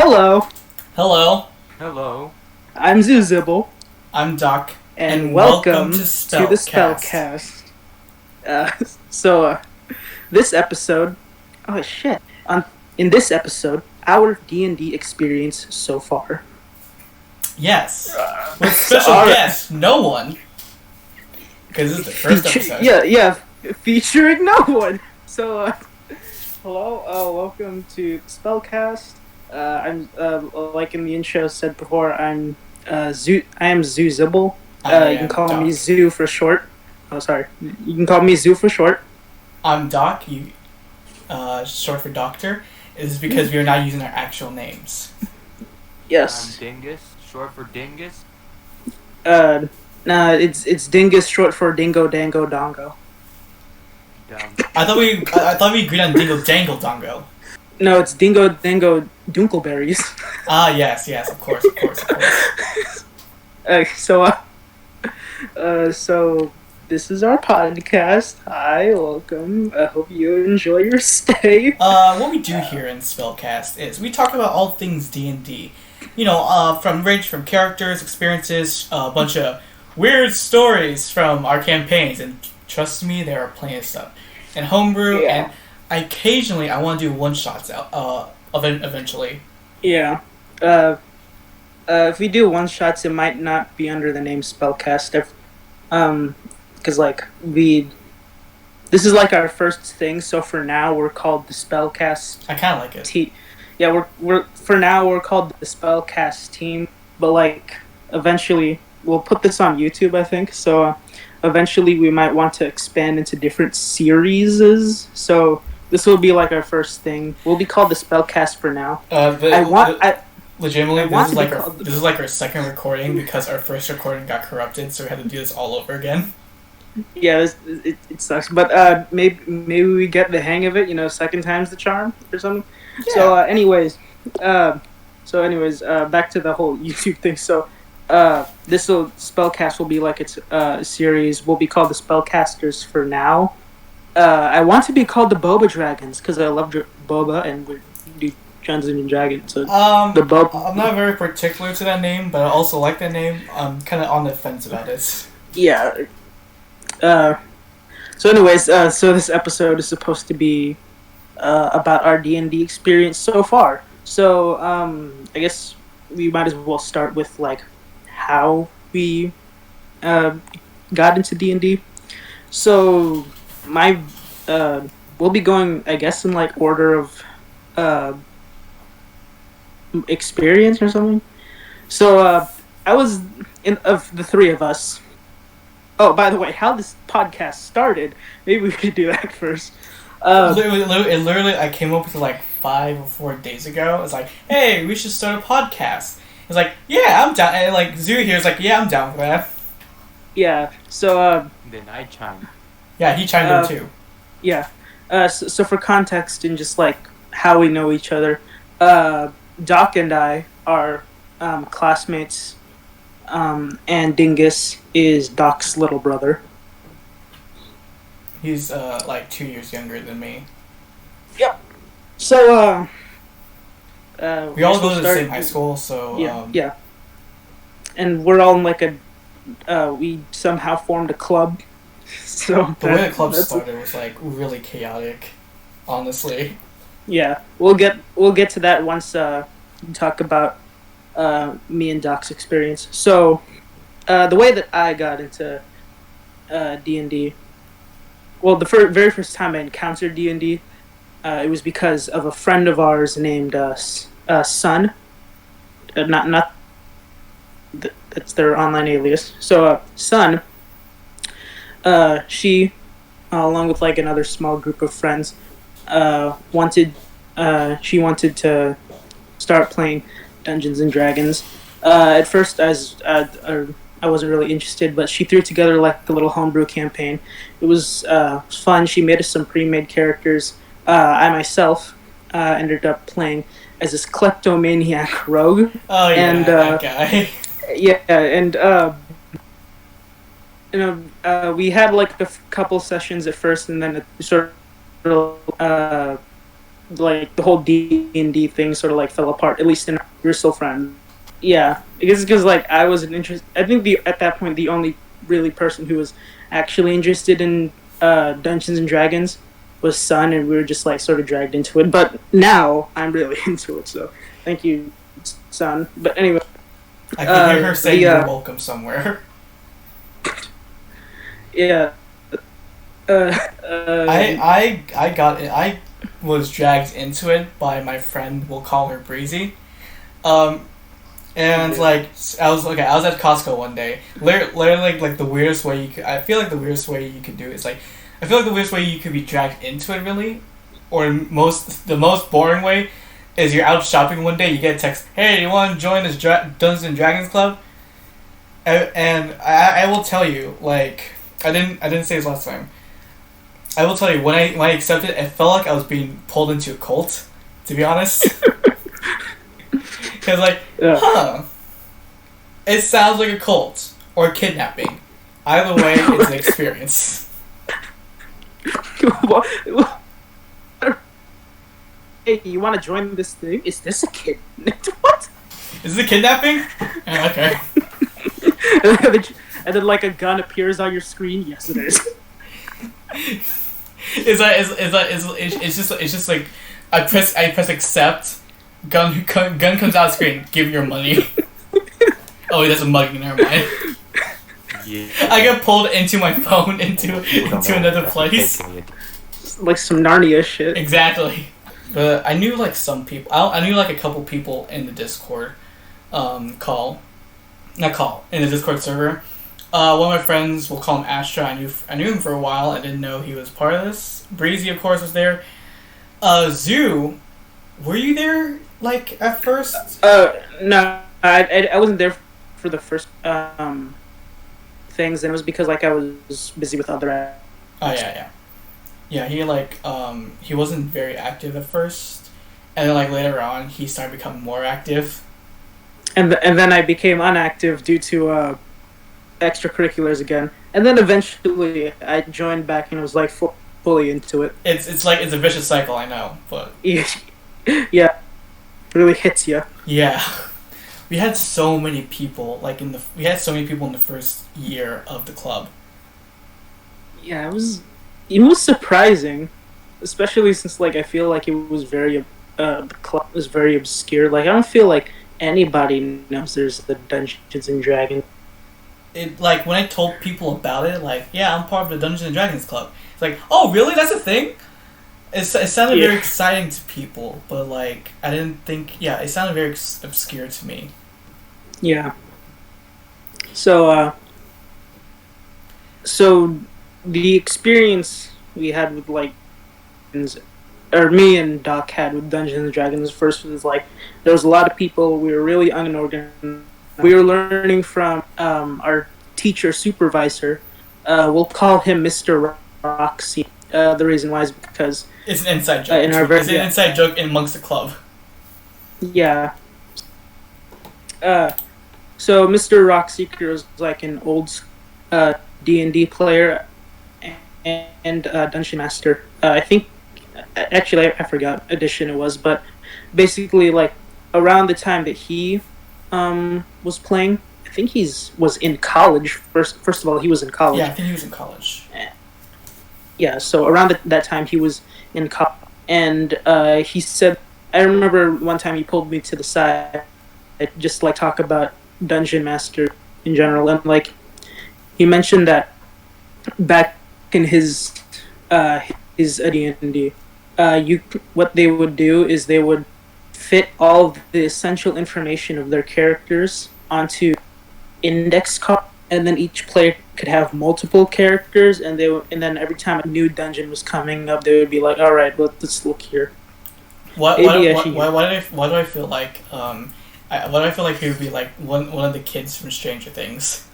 Hello, Hello, Hello. I'm Zuzibble, I'm Doc, and welcome welcome to to the Spellcast. Spellcast. Uh, so, this episode, oh shit, in this episode, our D&D experience so far. Yes, with So, special guest, no one, because this is the first episode. featuring no one. So, hello, welcome to the Spellcast. I'm like in the intro said before, I am Zuzibble. I You can am call me Doc. Zoo for short. Oh, sorry. You can call me Zoo for short. I'm Doc. Short for Doctor. Is because we are not using our actual names. Yes. I'm Dingus, short for Dingus. Nah, it's Dingus, short for Dingo Dango Dongo. Dumb. I thought we agreed on Dingle Dangle Dongo. No, it's Dingo Dango Dunkleberries. Ah, yes, of course. So this is our podcast. Hi, welcome. I hope you enjoy your stay. What we do here in Spellcast is we talk about all things D&D. You know, from characters, experiences, a bunch of weird stories from our campaigns, and trust me, there are plenty of stuff. And homebrew, Yeah. and occasionally I want to do one-shots eventually. Yeah. If we do one shots, it might not be under the name Spellcast. Because this is like our first thing. So for now, we're called the Spellcast. I kind of like it. We're called the Spellcast team. But eventually, we'll put this on YouTube, I think. So eventually, we might want to expand into different series. So this will be like our first thing. We'll be called the Spellcast for now. Legitimately, this is like our second recording because our first recording got corrupted, so we had to do this all over again. Yeah, it sucks, but maybe we get the hang of it. You know, second time's the charm or something. Yeah. So, back to the whole YouTube thing. So, Spellcast will be like its series. Will be called the Spellcasters for now. I want to be called the Boba Dragons because I love Boba and we do Dungeons and Dragons. So I'm not very particular to that name, but I also like that name. I'm kind of on the fence about it. Yeah. So this episode is supposed to be about our D&D experience so far. So, I guess we might as well start with how we got into D&D. So, we'll be going, I guess, in order of experience or something. So, I was of the three of us. Oh, by the way, how this podcast started, maybe we should do that first. Literally, I came up with it 5 or 4 days ago. It's like, hey, we should start a podcast. It's like, yeah, I'm down. And Zoo here's like, yeah, I'm down for that. Yeah, so, Then I chimed. Yeah, he chimed in too. Yeah. So for context and just how we know each other, Doc and I are classmates, and Dingus is Doc's little brother. He's 2 years younger than me. Yep. So we all go to the same high school, so yeah. And we're all in we somehow formed a club. So the way the club started was really chaotic, honestly. Yeah, we'll get to that once we talk about me and Doc's experience. So the way that I got into D&D, well, the very first time I encountered D&D, it was because of a friend of ours named Sun. That's their online alias. So Sun, she, along with another small group of friends, wanted to start playing Dungeons and Dragons. At first, I wasn't really interested, but she threw together a little homebrew campaign. It was fun. She made us some pre-made characters. I myself ended up playing as this kleptomaniac rogue. Oh yeah, and, that guy. Yeah, and we had a couple sessions at first, and then it sort of like the whole D&D thing sort of like fell apart. At least in we were still friends. Yeah, I guess because like I wasn't interested. I think the at that point the only really person who was actually interested in Dungeons and Dragons was Sun, and we were just like sort of dragged into it. But now I'm really into it. So thank you, Sun. But anyway, I can hear her saying the, you're welcome somewhere. yeah. I was dragged into it by my friend. We'll call her Breezy. And like I was at Costco one day. Literally, like the weirdest way you could. I feel like the weirdest way you could do it is like. I feel like the weirdest way you could be dragged into it really, or the most boring way, is you're out shopping one day. You get a text, "Hey, you want to join this Dungeons and Dragons club?" And I will tell you, like I didn't say this last time. I will tell you when I accepted it, it felt like I was being pulled into a cult. To be honest. Because, like, it sounds like a cult or kidnapping. Either way, it's an experience. Hey, you want to join this thing? Is this a kid? What? Is it kidnapping? Oh, okay. And then, like, a gun appears on your screen. Yes, it is. It's just like I press accept. Gun comes out of screen. Give your money. Oh, that's a mugging. Never mind. Yeah. I get pulled into my phone into another place. Like some Narnia shit. Exactly. But I knew like some people. I knew like a couple people in the Discord, in the Discord server. One of my friends, we'll call him Astra. I knew him for a while. I didn't know he was part of this. Breezy, of course, was there. Zoo, were you there? Like at first? No, I wasn't there for the first things, and it was because like I was busy with other. Yeah. He wasn't very active at first, and then like later on he started becoming more active. And then I became inactive due to extracurriculars again, and then eventually I joined back and was like fully into it. It's like it's a vicious cycle, I know, but yeah. Really hits you. Yeah, we had so many people in the first year of the club. Yeah, it was surprising, especially since like I feel like it was the club was very obscure. Like I don't feel like anybody knows there's the Dungeons and Dragons. It like when I told people about it, like yeah, I'm part of the Dungeons and Dragons club. It's like, oh really? That's a thing. It sounded very exciting to people, but like I didn't think. Yeah, it sounded very obscure to me. Yeah. So the experience we had with like, or me and Doc had with Dungeons and Dragons first was like there was a lot of people. We were really unorganized. We were learning from our teacher supervisor. We'll call him Mr. Roxy. The reason why is because it's an inside joke. It's an inside joke amongst the club. Yeah. So Mr. Rockseeker was like an old D&D player and Dungeon Master. I think, actually, I forgot edition it was, but basically, like around the time that he was playing, I think was in college. First of all, he was in college. Yeah, I think he was in college. Yeah, so around that time he was in college, and he said, I remember one time he pulled me to the side, just like talk about Dungeon Master in general, and like he mentioned that back in his D&D, what they would do is they would fit all of the essential information of their characters onto index cards, and then each player could have multiple characters, and then every time a new dungeon was coming up, they would be like, "All right, let's look here." Why do I feel like he would be like one of the kids from Stranger Things?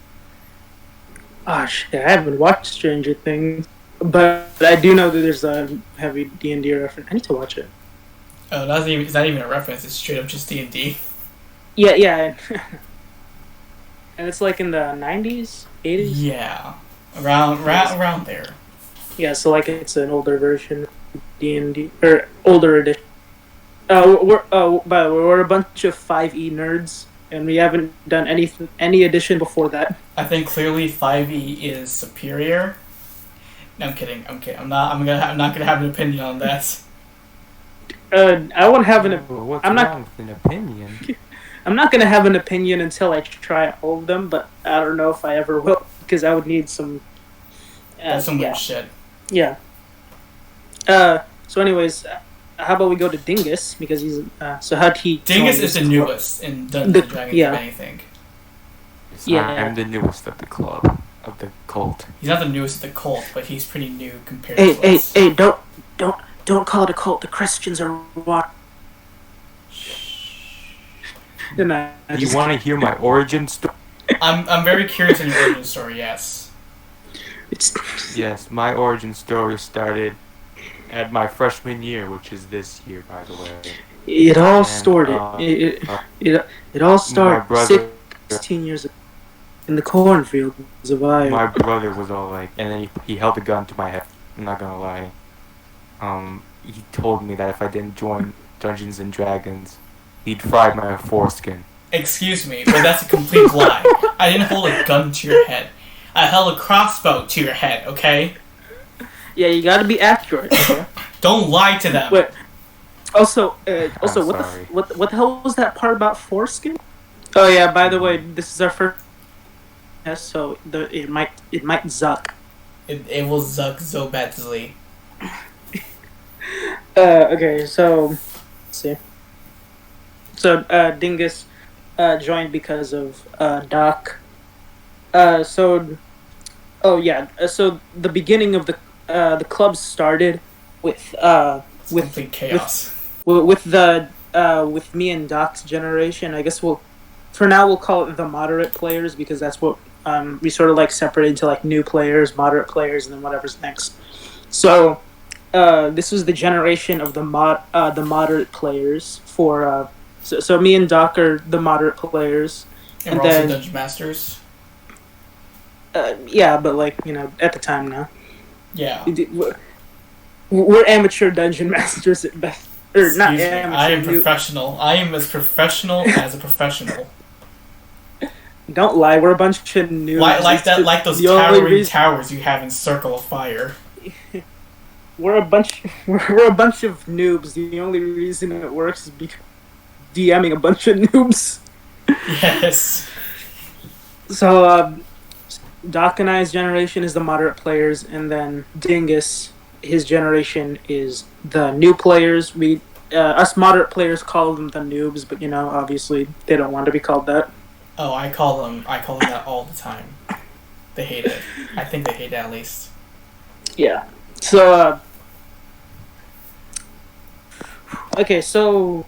Ah, shit, I haven't watched Stranger Things, but I do know that there's a heavy D&D reference. I need to watch it. Oh, it's not even a reference. It's straight up just D&D. Yeah. And it's like in the 90s, 80s? Yeah. Around there. Yeah, so like it's an older version of D&D, or older edition. By the way, we're a bunch of 5e nerds, and we haven't done any edition before that. I think clearly 5e is superior. No, I'm kidding. I'm kidding. I'm not gonna have an opinion on that. I won't have an. What's I'm not. wrong with an opinion? I'm not gonna have an opinion until I try all of them, but I don't know if I ever will because I would need some. That's some yeah, weird shit. yeah. So, anyways, how about we go to Dingus because he's. So how'd he? Dingus join is the this newest in Dungeons and Dragons, yeah. if anything. Yeah. I'm the newest of the club, of the cult. He's not the newest of the cult, but he's pretty new compared to us. Hey! Don't call it a cult. The Christians are what? You want to hear my origin story? I'm very curious in your origin story. Yes. Yes, my origin story started at my freshman year, which is this year, by the way. It all And, started. It all started brother- 16 years ago in the cornfields of Iowa. My brother was all like, and then he held a gun to my head. I'm not gonna lie. He told me that if I didn't join Dungeons and Dragons, he'd fry my foreskin. Excuse me, but that's a complete lie. I didn't hold a gun to your head. I held a crossbow to your head. Okay. Yeah, you gotta be accurate. Okay? Don't lie to them. But also, I'm sorry. what the hell was that part about foreskin? Oh yeah, by the way, this is our first test, so it might zuck. It will zuck so badly. Okay, so let's see. So Dingus joined because of Doc. So the beginning of the club started with It's complete chaos. with me and Doc's generation. I guess for now we'll call it the moderate players because that's what we sort of like separate into like new players, moderate players, and then whatever's next. So this was the generation of the moderate players for so me and Doc are the moderate players, And we're also Dungeon Masters. yeah, but like at the time now. Yeah. We're amateur dungeon masters at best. Or not Excuse me, amateur. I am professional. I am as professional as a professional. Don't lie, we're a bunch of noobs. Like those towering towers you have in Circle of Fire. We're a bunch of noobs. The only reason it works is because DMing a bunch of noobs. Yes. So Doc and I's generation is the moderate players, and then Dingus, his generation is the new players. We us moderate players call them the noobs, but obviously they don't want to be called that. Oh, I call them that all the time. They hate it. I think they hate it at least. Yeah. So okay, so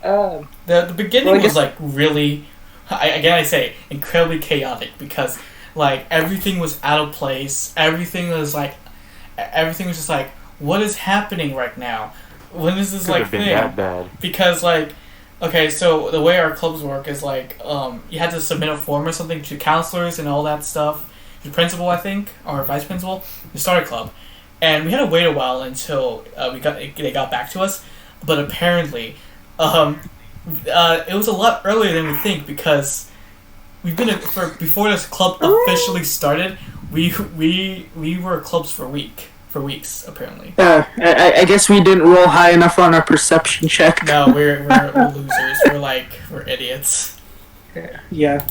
the beginning was like really, I say incredibly chaotic because like everything was out of place. Everything was just like, what is happening right now? When is this like thing? That bad. Because like, okay, so the way our clubs work is like, you had to submit a form or something to counselors and all that stuff. The principal, I think, or vice principal, to start a club, and we had to wait a while until they got back to us. But apparently, it was a lot earlier than we think because we've been before this club officially started. We were clubs for weeks apparently. I guess we didn't roll high enough on our perception check. No, we're losers. We're idiots. Yeah.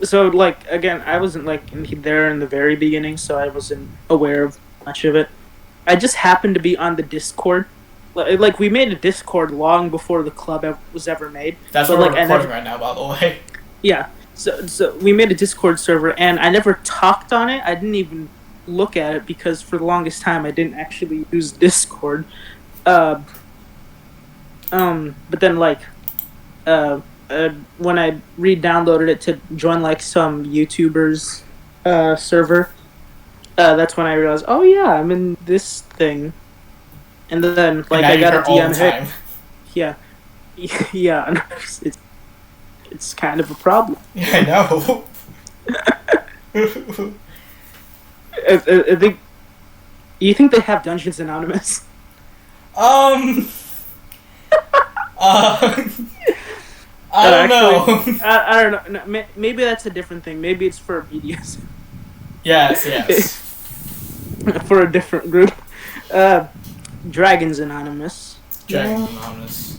So like again, I wasn't like there in the very beginning, so I wasn't aware of much of it. I just happened to be on the Discord. Like we made a Discord long before the club was ever made. That's what we're recording right now, by the way. Yeah. So we made a Discord server, and I never talked on it. I didn't even look at it because for the longest time I didn't actually use Discord. But then like, when I re-downloaded it to join like some YouTubers server, that's when I realized, oh yeah, I'm in this thing. And then like I got a DM hit. Yeah, yeah, it's kind of a problem. Yeah, I know. I think. You think they have Dungeons Anonymous? Um. I don't know. I don't know. No, maybe that's a different thing. Maybe it's for BDS. Yes. For a different group. Dragons Anonymous. Dragons Anonymous.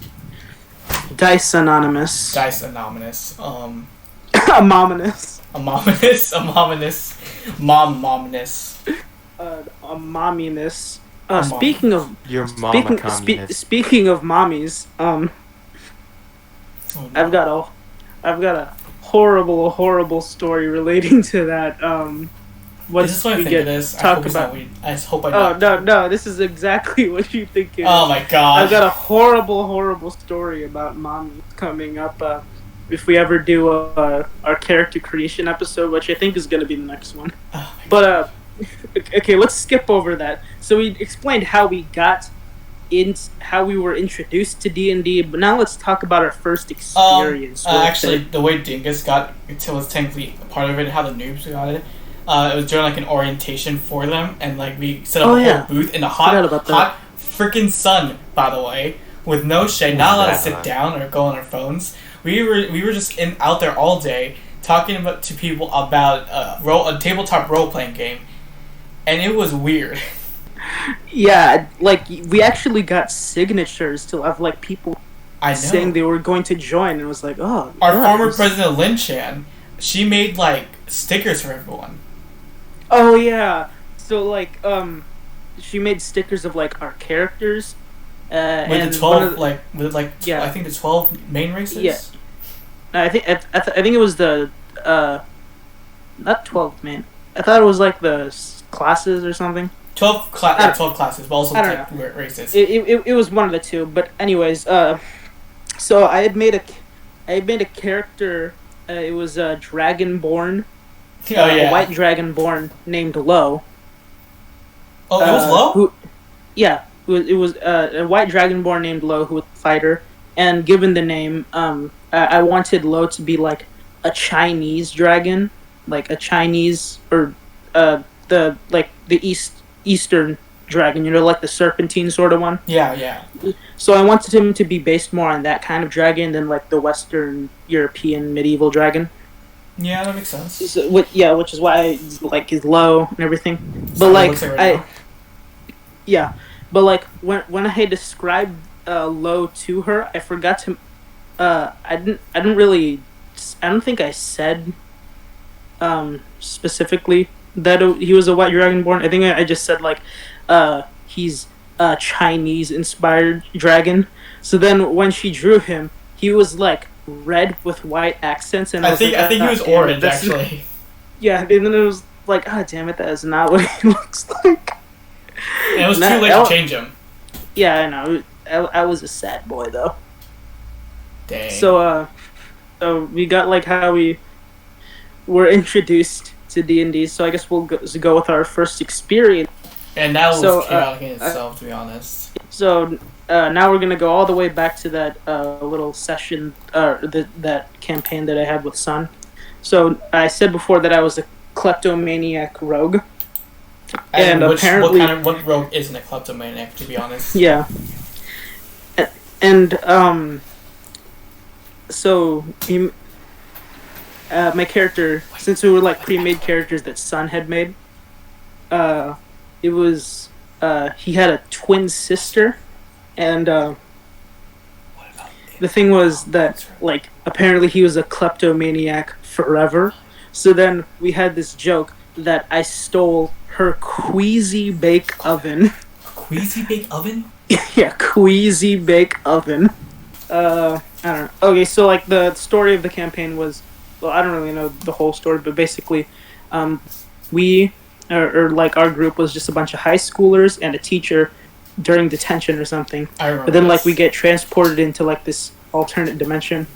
Dice Anonymous. Dice Anonymous. Amominous. Amominous. Mominous. Momminess. Mom. Speaking of Your mama speaking of mommies, Oh, no. I've got a horrible story relating to that. Is this what I think it is? I hope it's not weird. I hope I don't. Oh no! This is exactly what you think it is. Oh my god! I've got a horrible story about mommy coming up. If we ever do our character creation episode, which I think is going to be the next one. Oh my but okay, let's skip over that. So we explained how we got how we were introduced to D&D, but now let's talk about our first experience. Actually, the way Dingus got it was technically a part of it, how the noobs got it. It was during like an orientation for them, and like we set up a whole booth in the hot freaking sun, by the way, with no shade, not allowed to sit down or go on our phones. We were just out there all day talking to people about a tabletop role playing game, and it was weird. Yeah, like we actually got signatures to have like people saying they were going to join, and it was like, oh. Our former president Lin Chan, she made like stickers for everyone. Oh yeah, so like she made stickers of like our characters. With and the 12 I think the 12 main races. Yeah, I think it was the not 12 main. I thought it was like the classes or something. 12 classes, but also races. It was one of the two, but anyways, so I had made a character. It was a dragonborn. A white dragonborn named Lo. Oh, it was Lo? It was a white dragonborn named Lo who was a fighter, and given the name, I wanted Lo to be like a Chinese dragon, like a Chinese or the Eastern dragon, like the serpentine sort of one. Yeah. So I wanted him to be based more on that kind of dragon than like the Western European medieval dragon. Yeah, that makes sense. So, which is why he's low and everything. But but like when I described Lo to her, I forgot to. I don't think I said specifically that he was a white dragonborn. I think I just said like he's a Chinese inspired dragon. So then when she drew him, he was like red with white accents, and I think he was orange actually. Yeah, and then it was like, oh damn it, that is not what he looks like. And it was too late to change him. Yeah, I know. I was a sad boy though. Dang. So we got like how we were introduced to D&D. So I guess we'll go with our first experience. And that was chaotic in itself, to be honest. So now we're gonna go all the way back to that little session, that campaign that I had with Sun. So I said before that I was a kleptomaniac rogue. And apparently, what rogue isn't a kleptomaniac, to be honest? Yeah. And so my character, since we were like pre-made characters that Sun had made, it was he had a twin sister, and the thing was that like apparently he was a kleptomaniac forever. So then we had this joke that I stole her queasy bake oven. Queasy bake oven? Yeah, queasy bake oven. I don't know. Okay, so like the story of the campaign was, well, I don't really know the whole story, but basically, we or like our group was just a bunch of high schoolers and a teacher during detention or something. I remember. But then like we get transported into like this alternate dimension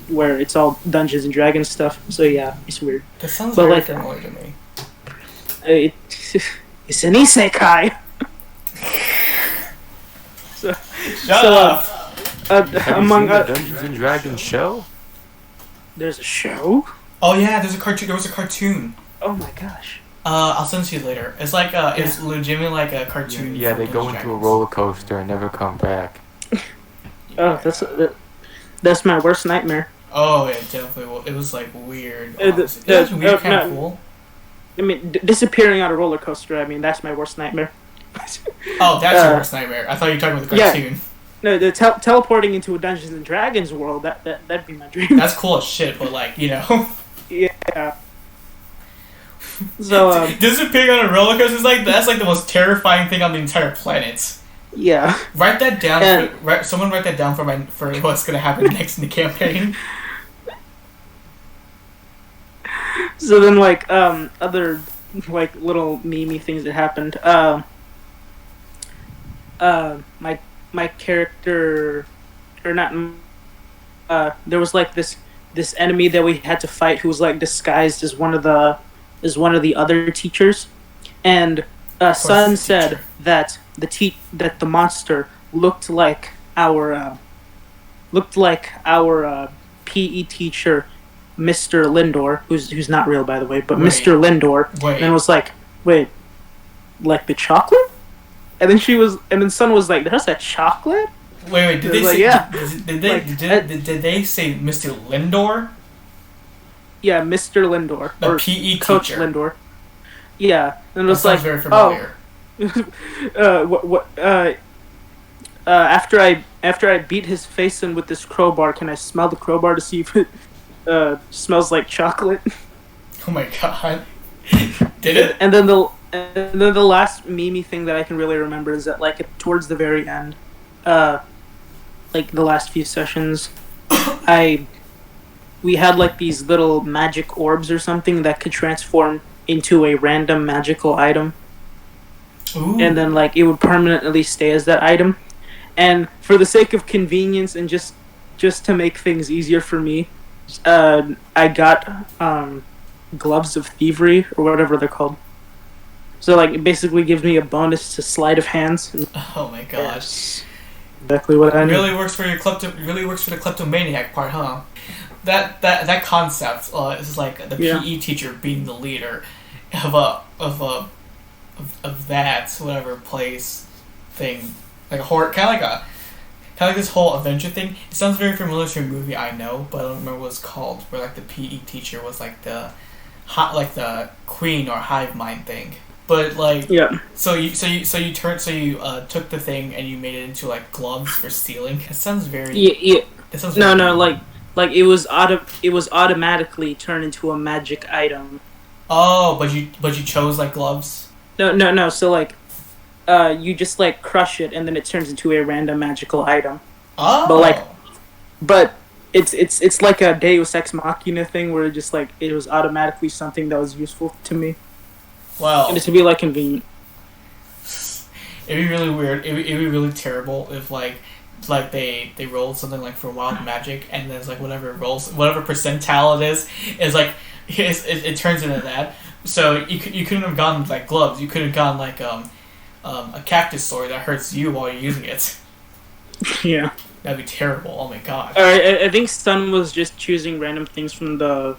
where it's all Dungeons and Dragons stuff. So yeah, it's weird. That sounds very familiar to me. It's an isekai. Shut up. Have you seen the Dungeons and Dragons show? There's a show? Oh yeah, there's a cartoon. There was a cartoon. Oh my gosh. I'll send it to you later. It's like it's legitimately like a cartoon. Yeah, for they go Dungeons into a Dragons. roller coaster and never come back. Oh, that's my worst nightmare. Oh, yeah, definitely. Well, it was like weird. Uh, Honestly. the- It was weird, kind of no. cool. I mean, disappearing on a roller coaster. I mean, that's my worst nightmare. Oh, that's your worst nightmare. I thought you were talking about the yeah. cartoon. No, the teleporting into a Dungeons and Dragons world. That'd be my dream. That's cool as shit, but like, you know. Yeah. So Disappearing on a roller coaster is like, that's like the most terrifying thing on the entire planet. yeah. Write that down. And- Someone write that down for what's gonna happen next in the campaign. So then, like, other, like, little memey things that happened. My character, or not, there was like this enemy that we had to fight who was like disguised as one of the other teachers, and Sun said teacher. that the monster looked like our PE teacher, Mr. Lindor, who's not real, by the way, but Wait. Mr. Lindor, Wait. and was like, wait, like the chocolate? And then Sun was like, there's a chocolate? Wait, did they Like, say? yeah. Did they say Mr. Lindor, Yeah, Mr. Lindor. the or PE Coach teacher? Lindor. Yeah. And it That was sounds like, very familiar. after I beat his face in with this crowbar, can I smell the crowbar to see if it smells like chocolate? Oh my god! Did it? And then the last memey thing that I can really remember is that like towards the very end, like the last few sessions, we had like these little magic orbs or something that could transform into a random magical item, Ooh. and then like it would permanently stay as that item. And for the sake of convenience and just to make things easier for me, I got gloves of thievery or whatever they're called. So like it basically gives me a bonus to sleight of hands. Oh my gosh! That's exactly what I need. Really works for the kleptomaniac part, huh? That concept is like the PE teacher being the leader of that whatever place thing, like a horror, kind of like this whole adventure thing. It sounds very familiar to a movie I know, but I don't remember what it's called. Where like the PE teacher was like the queen or hive mind thing. But like, Yeah. So you took the thing and you made it into like gloves for stealing. It sounds very. Yeah. That sounds No, very like it was automatically turned into a magic item. Oh, but you chose like gloves. No. So like, you just like crush it and then it turns into a random magical item. Oh. But it's like a Deus Ex Machina thing where it was automatically something that was useful to me. Well, And it's to be like convenient. it'd be really weird. It'd be really terrible if like they rolled something like for wild magic and then it's like whatever percentile it is like it turns into that. So you couldn't have gone like gloves. You could have gone like a cactus sword that hurts you while you're using it. Yeah. That'd be terrible. Oh my god. I think Sun was just choosing random things from the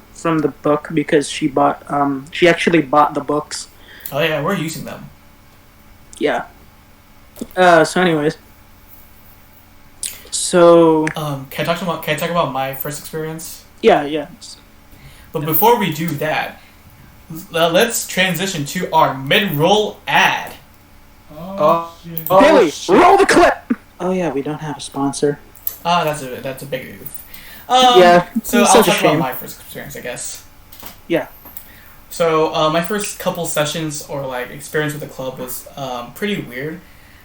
book because she actually bought the books. Oh yeah, we're using them. Yeah. So anyways. So Can I talk about my first experience? yeah. But before we do that, let's transition to our mid-roll ad. shit. Haley, roll the clip. Oh yeah, we don't have a sponsor. Ah, that's a big oof. Yeah, So it's I'll such a talk about shame. my first experience, I guess. Yeah. So my first couple sessions or like experience with the club was pretty weird.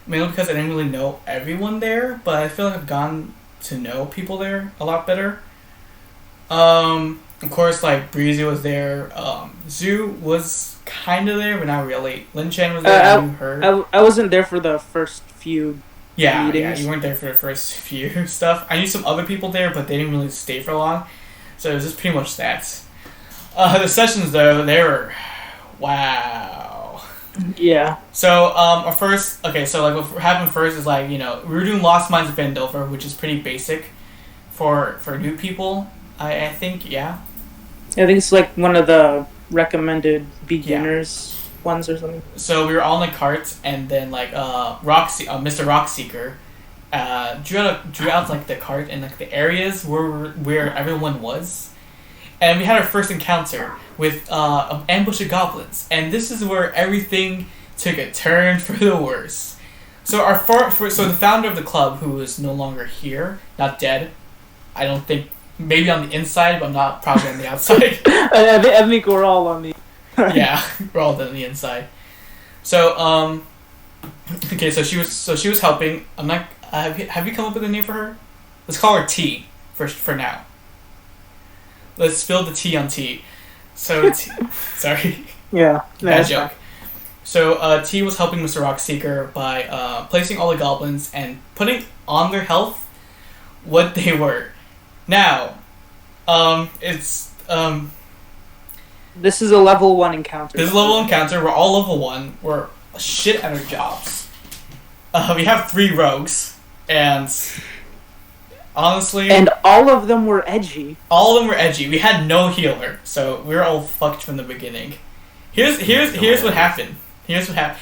Mainly because I didn't really know everyone there, but I feel like I've gotten to know people there a lot better. Of course, like Breezy was there. Zoo was kind of there, but not really. Lin Chan was there. I knew her. I wasn't there for the first few. Yeah, meetings. you weren't there for the first few stuff. I knew some other people there, but they didn't really stay for long. So it was just pretty much that. The sessions, though, they were... Wow. Yeah. So, so what happened first is, like, we were doing Lost Mines of Vandover, which is pretty basic for new people, I think, yeah. I think it's like one of the recommended beginners ones or something. So we were all in the cart, and then like Mr. Rockseeker drew out like the cart and like the areas where everyone was, and we had our first encounter with an ambush of goblins, and this is where everything took a turn for the worse. So so the founder of the club, who is no longer here, not dead, I don't think, maybe on the inside, but not probably on the outside. I think we're all on the. Yeah, we're all on the inside. So okay, so she was helping. I'm not. Have you come up with a name for her? Let's call her T for now. Let's spill the tea on T. So sorry. Yeah, Bad joke. So T was helping Mr. Rockseeker by placing all the goblins and putting on their health what they were. Now, it's This is a level 1 encounter. This is a level 1 encounter. We're all level 1. We're shit at our jobs. We have 3 rogues, and honestly, and all of them were edgy. All of them were edgy. We had no healer, so we were all fucked from the beginning. Here's what happened. Here's what happened.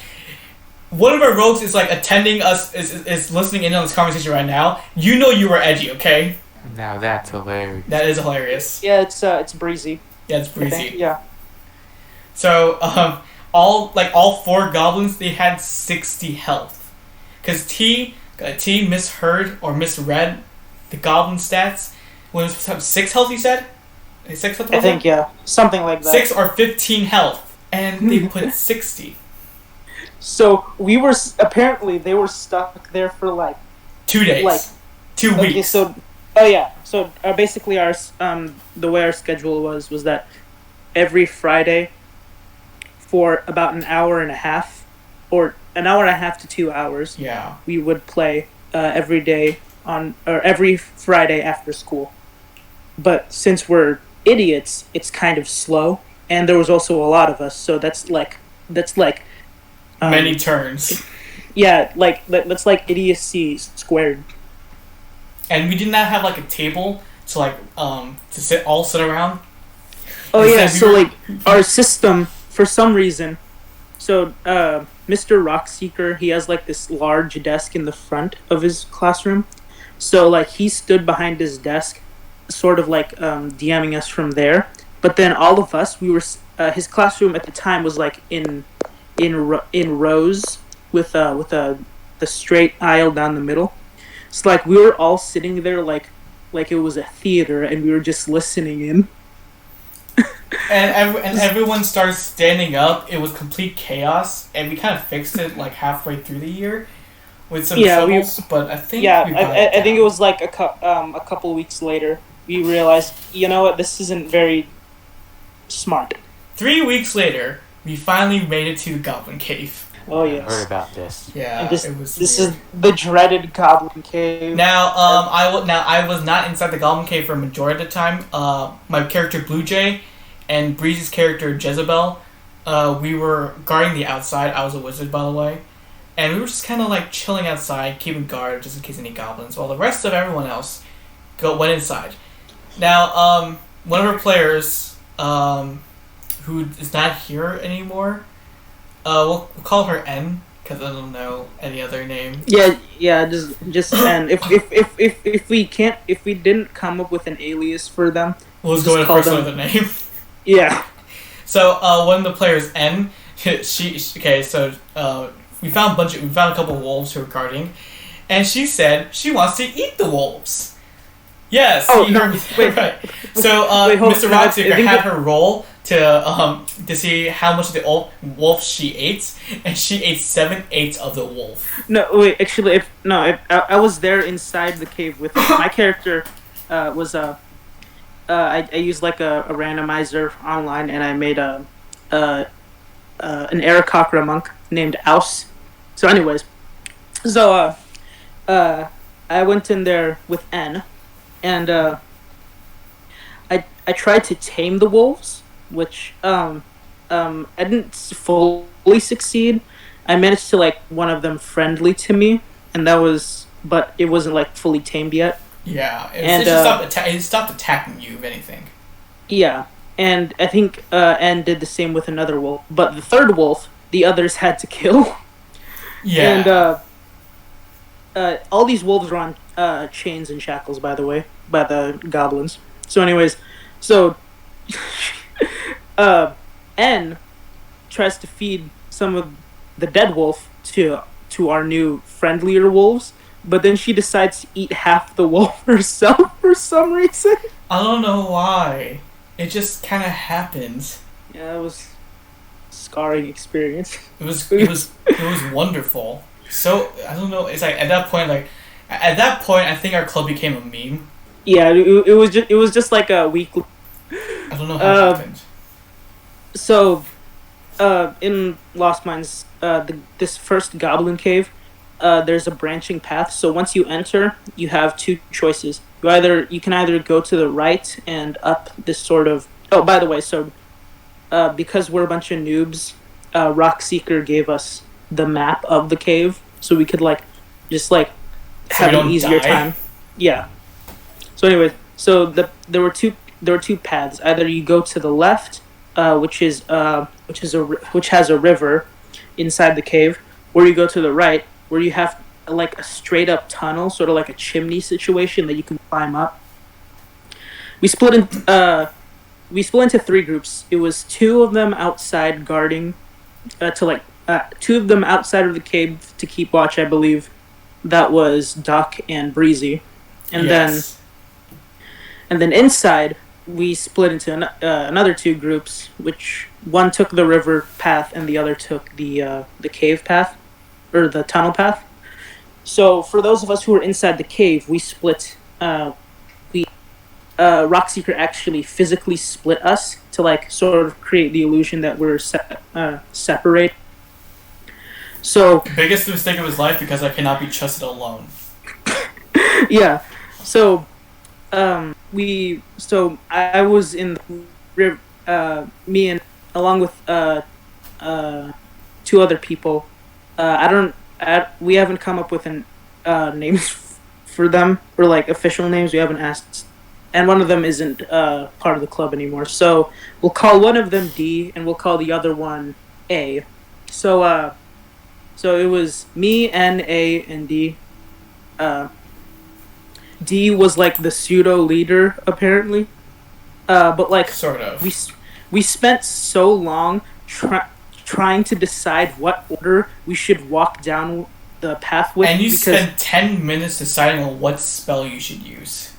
One of our rogues is like attending us, is listening in on this conversation right now. You know you were edgy, okay? Now that's hilarious. That is hilarious. Yeah, it's breezy. Yeah, it's breezy. Yeah. So all 4 goblins, they had 60 health, because T misheard or misread the goblin stats. When it was 6 health, you said? 6 health. I think something like that. 6 or 15 health, and they put 60. So we were apparently they were stuck there for like 2 days, like 2 weeks. So basically our the way our schedule was that every Friday for about an hour and a half to 2 hours. Yeah. We would play every day every Friday after school. But since we're idiots, it's kind of slow, and there was also a lot of us, so that's like many turns. Yeah, that's like idiocy squared. And we did not have like a table to like to sit around. Oh yeah, so our system for some reason. So Mr. Rockseeker, he has like this large desk in the front of his classroom. So like he stood behind his desk, sort of like DMing us from there. But then all of us, we were his classroom at the time was like in rows with the straight aisle down the middle. So like we were all sitting there like it was a theater, and we were just listening in. and everyone started standing up. It was complete chaos, and we kind of fixed it like halfway through the year with some troubles. But I think I think it was like a couple of weeks later we realized, you know what, this isn't very smart. 3 weeks later, we finally made it to the Goblin Cave. Oh yes. I heard about this. Yeah, it was. This is the dreaded Goblin Cave. Now, I was not inside the Goblin Cave for a majority of the time. My character Blue Jay and Breeze's character Jezebel, we were guarding the outside. I was a wizard, by the way, and we were just kind of like chilling outside, keeping guard just in case any goblins. While the rest of everyone else went inside. Now, one of our players, who is not here anymore. We'll call her N, because I don't know any other name. Yeah, just N. If we didn't come up with an alias for them, we'll just go with the first other name. Yeah. So one of the players, N, we found a couple of wolves who were guarding, and she said she wants to eat the wolves. Yes. Oh no! Wait. Right. So Mr. Rockseeker had her roll to see how much of the wolf she ate, and she ate 7/8 of the wolf. No, wait. Actually, I was there inside the cave with my character. Was I used like a randomizer online, and I made an Aarakocra monk named Aus. So, anyways, I went in there with N, and I tried to tame the wolves, which I didn't fully succeed. I managed to like one of them friendly to me, and but it wasn't like fully tamed yet. Yeah, it stopped attacking you, if anything. Yeah, and I think N did the same with another wolf. But the third wolf, the others had to kill, and Yeah. all these wolves are on chains and shackles, by the way, by the goblins. So, anyways, so uh, N tries to feed some of the dead wolf to our new friendlier wolves, but then she decides to eat half the wolf herself for some reason. I don't know why. It just kind of happened. Yeah, it was a scarring experience. It was wonderful. So I don't know. It's like at that point, I think our club became a meme. Yeah, it was just like a weekly. I don't know how it happened. So, in Lost Mines, this first goblin cave, there's a branching path. So once you enter, you have two choices. You can either go to the right and up this sort of. Oh, by the way, so because we're a bunch of noobs, Rock Seeker gave us the map of the cave, so we could just So we have an don't easier die? time. Yeah. So anyway, so there were two paths. Either you go to the left, which has a river inside the cave, or you go to the right, where you have like a straight up tunnel, sort of like a chimney situation that you can climb up. We split in we split into three groups. It was two of them outside guarding, two of them outside of the cave to keep watch, I believe. That was Doc and Breezy, and Yes. then inside we split into another two groups, which one took the river path and the other took the cave path or the tunnel path. So for those of us who were inside the cave, we split. We Rockseeker actually physically split us to sort of create the illusion that we're separate. So Biggest mistake of his life because I cannot be trusted alone. yeah, so I was in the river. Me and along with two other people. We haven't come up with names for them or official names. We haven't asked, and one of them isn't part of the club anymore. So we'll call one of them D, and we'll call the other one A. So it was me, N, A, and D. D was the pseudo leader apparently, but Sort of. we spent so long trying to decide what order we should walk down the path with. And you because spent 10 minutes deciding on what spell you should use.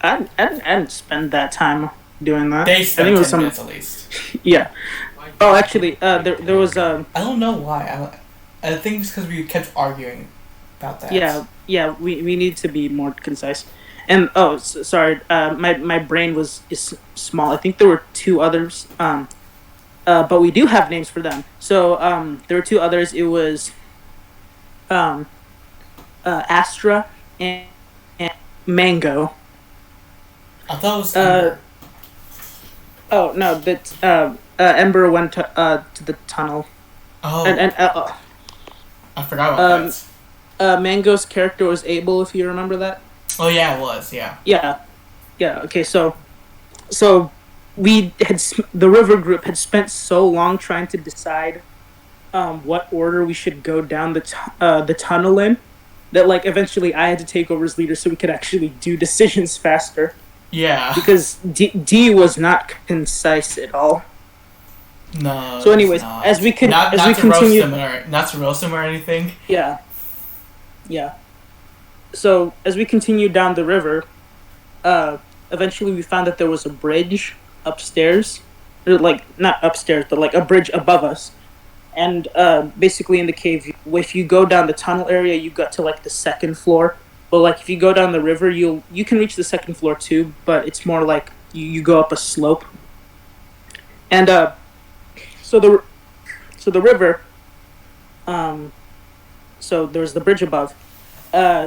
I didn't spend that time doing that. They I spent think it was 10 minutes at least. Yeah. Oh, actually, there was I don't know why. I think it's because we kept arguing about that. yeah. We need to be more concise. And sorry, my brain is small. I think there were two others. But we do have names for them. So there were two others. It was Astra and Mango. I thought it was Ember. Oh no, that Ember went to the tunnel. Oh, And I forgot about that. Mango's character was Abel, if you remember that. Oh yeah, it was, yeah. Yeah. Okay, so the river group had spent so long trying to decide what order we should go down the tunnel in that eventually I had to take over as leader so we could actually do decisions faster. Yeah. Because D was not concise at all. No. So anyways, not. as we not to continue, roast him or anything. yeah. So as we continued down the river, eventually we found that there was a bridge upstairs, or not upstairs, but a bridge above us. And basically in the cave, if you go down the tunnel area, you got to the second floor. But if you go down the river, you can reach the second floor too, but it's more you go up a slope. And so the river, so there's the bridge above.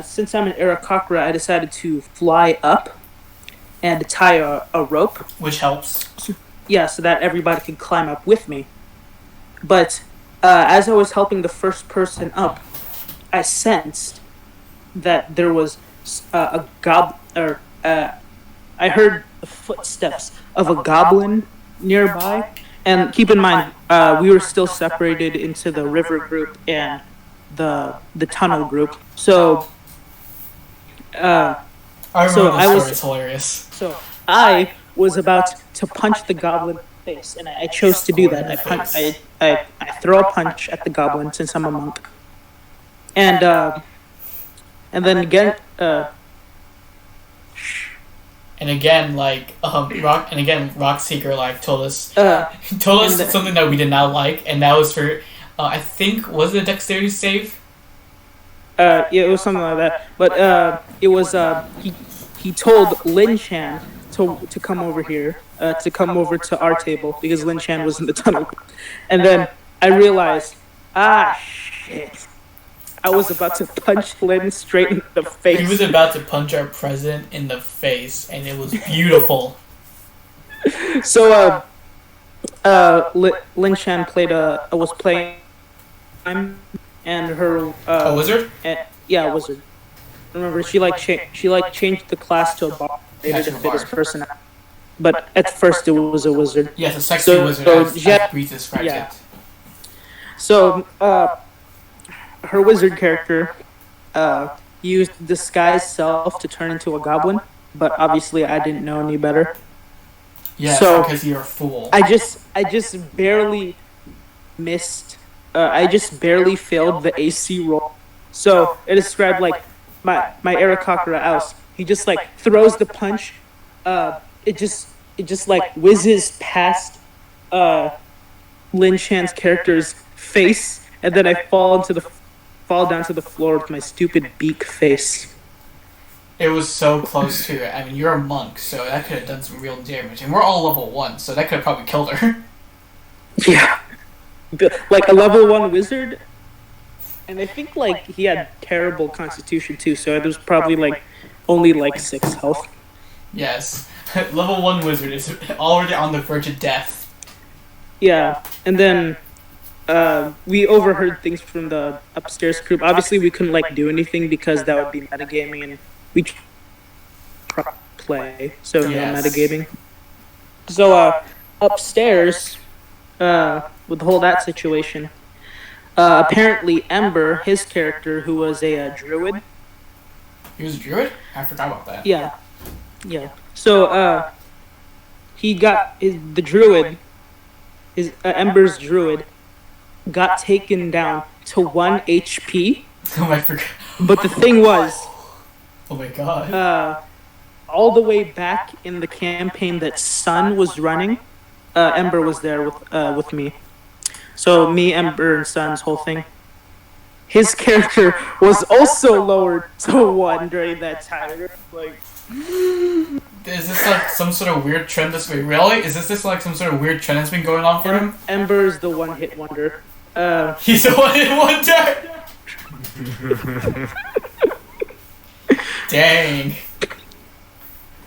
Since I'm an Aarakocra, I decided to fly up and tie a rope. Which helps. Yeah, so that everybody could climb up with me. But as I was helping the first person up, I sensed that there was a I heard the footsteps of a goblin nearby. And keep in mind, we were still separated into the river group and the tunnel group. So, uh, I so remember I this was story. It's hilarious. so I was about to punch the goblin in the face, and I chose to do that. I throw a punch at the goblin since I'm a monk, and then again, And again, Rock Seeker like told us something that we did not like, and that was for I think was it a dexterity save? yeah, it was something like that. But it was he told Lin Chan to come over here, to come over to our table because Lin Chan was in the tunnel, and then I realized, shit. I was about to punch Lin straight in the face. He was about to punch our president in the face, and it was beautiful. So, Lin Chan was playing, and her A wizard? Yeah, a wizard. Remember, she changed the class to a bard to fit his personality. But at first, it was a wizard. Yes, a sexy wizard, as Breeze describes it. So, her wizard character used disguise self to turn into a goblin, but obviously I didn't know any better. Yes, so because you're a fool. I just barely missed. I just barely failed the AC roll. So it described like my Arakakra Ouse. He just like throws the punch. It just like whizzes past Lin Chan's character's face, and then I fall down to the floor with my stupid beak face. It was so close to it. I mean, you're a monk, so that could have done some real damage. And we're all level 1, so that could have probably killed her. Yeah. Like a level 1 wizard. And I think like he had terrible constitution too, so it was probably like only like 6 health. Yes. Level 1 wizard is already on the verge of death. Yeah. And then we overheard things from the upstairs group. Obviously, we couldn't like do anything because that would be metagaming, and we play, so no metagaming. So upstairs, with the whole that situation, apparently Ember, his character, who was a druid. He was a druid? I forgot about that. Yeah. So he got the druid, his Ember's druid, got taken down to 1 HP. Oh, I forgot. But the thing was, oh my god. All the way back in the campaign that Sun was running, Ember was there with me. So me, Ember, and Sun's whole thing. His character was also lowered to 1 during that time. Like, is this like some sort of weird trend this way? Really? Is this like some sort of weird trend that's been going on for him? Ember's the one-hit wonder. He's the one-hit wonder! Dang.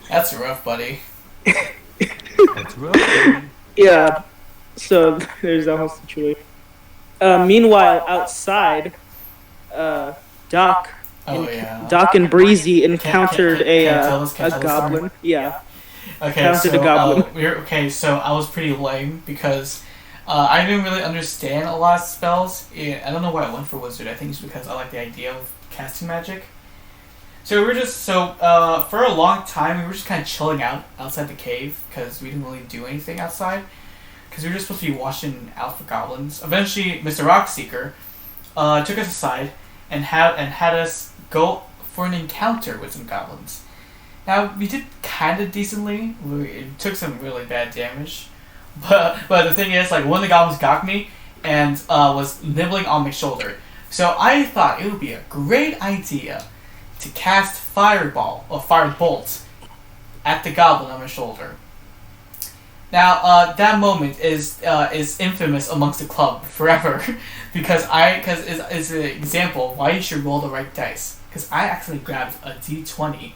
That's rough, buddy. That's rough. Yeah. So there's that whole situation. Meanwhile, outside, Doc and Breezy encountered a goblin. Yeah. Okay, so I was pretty lame because I didn't really understand a lot of spells. I don't know why I went for wizard. I think it's because I like the idea of casting magic. So we were just for a long time we were just kind of chilling outside the cave because we didn't really do anything outside because we were just supposed to be watching out for goblins. Eventually, Mr. Rockseeker took us aside and had us go for an encounter with some goblins. Now we did kind of decently. It took some really bad damage, but the thing is, like, one of the goblins got me and was nibbling on my shoulder. So I thought it would be a great idea to cast firebolt at the goblin on my shoulder. Now that moment is infamous amongst the club forever because it's an example of why you should roll the right dice. Because I actually grabbed a D20,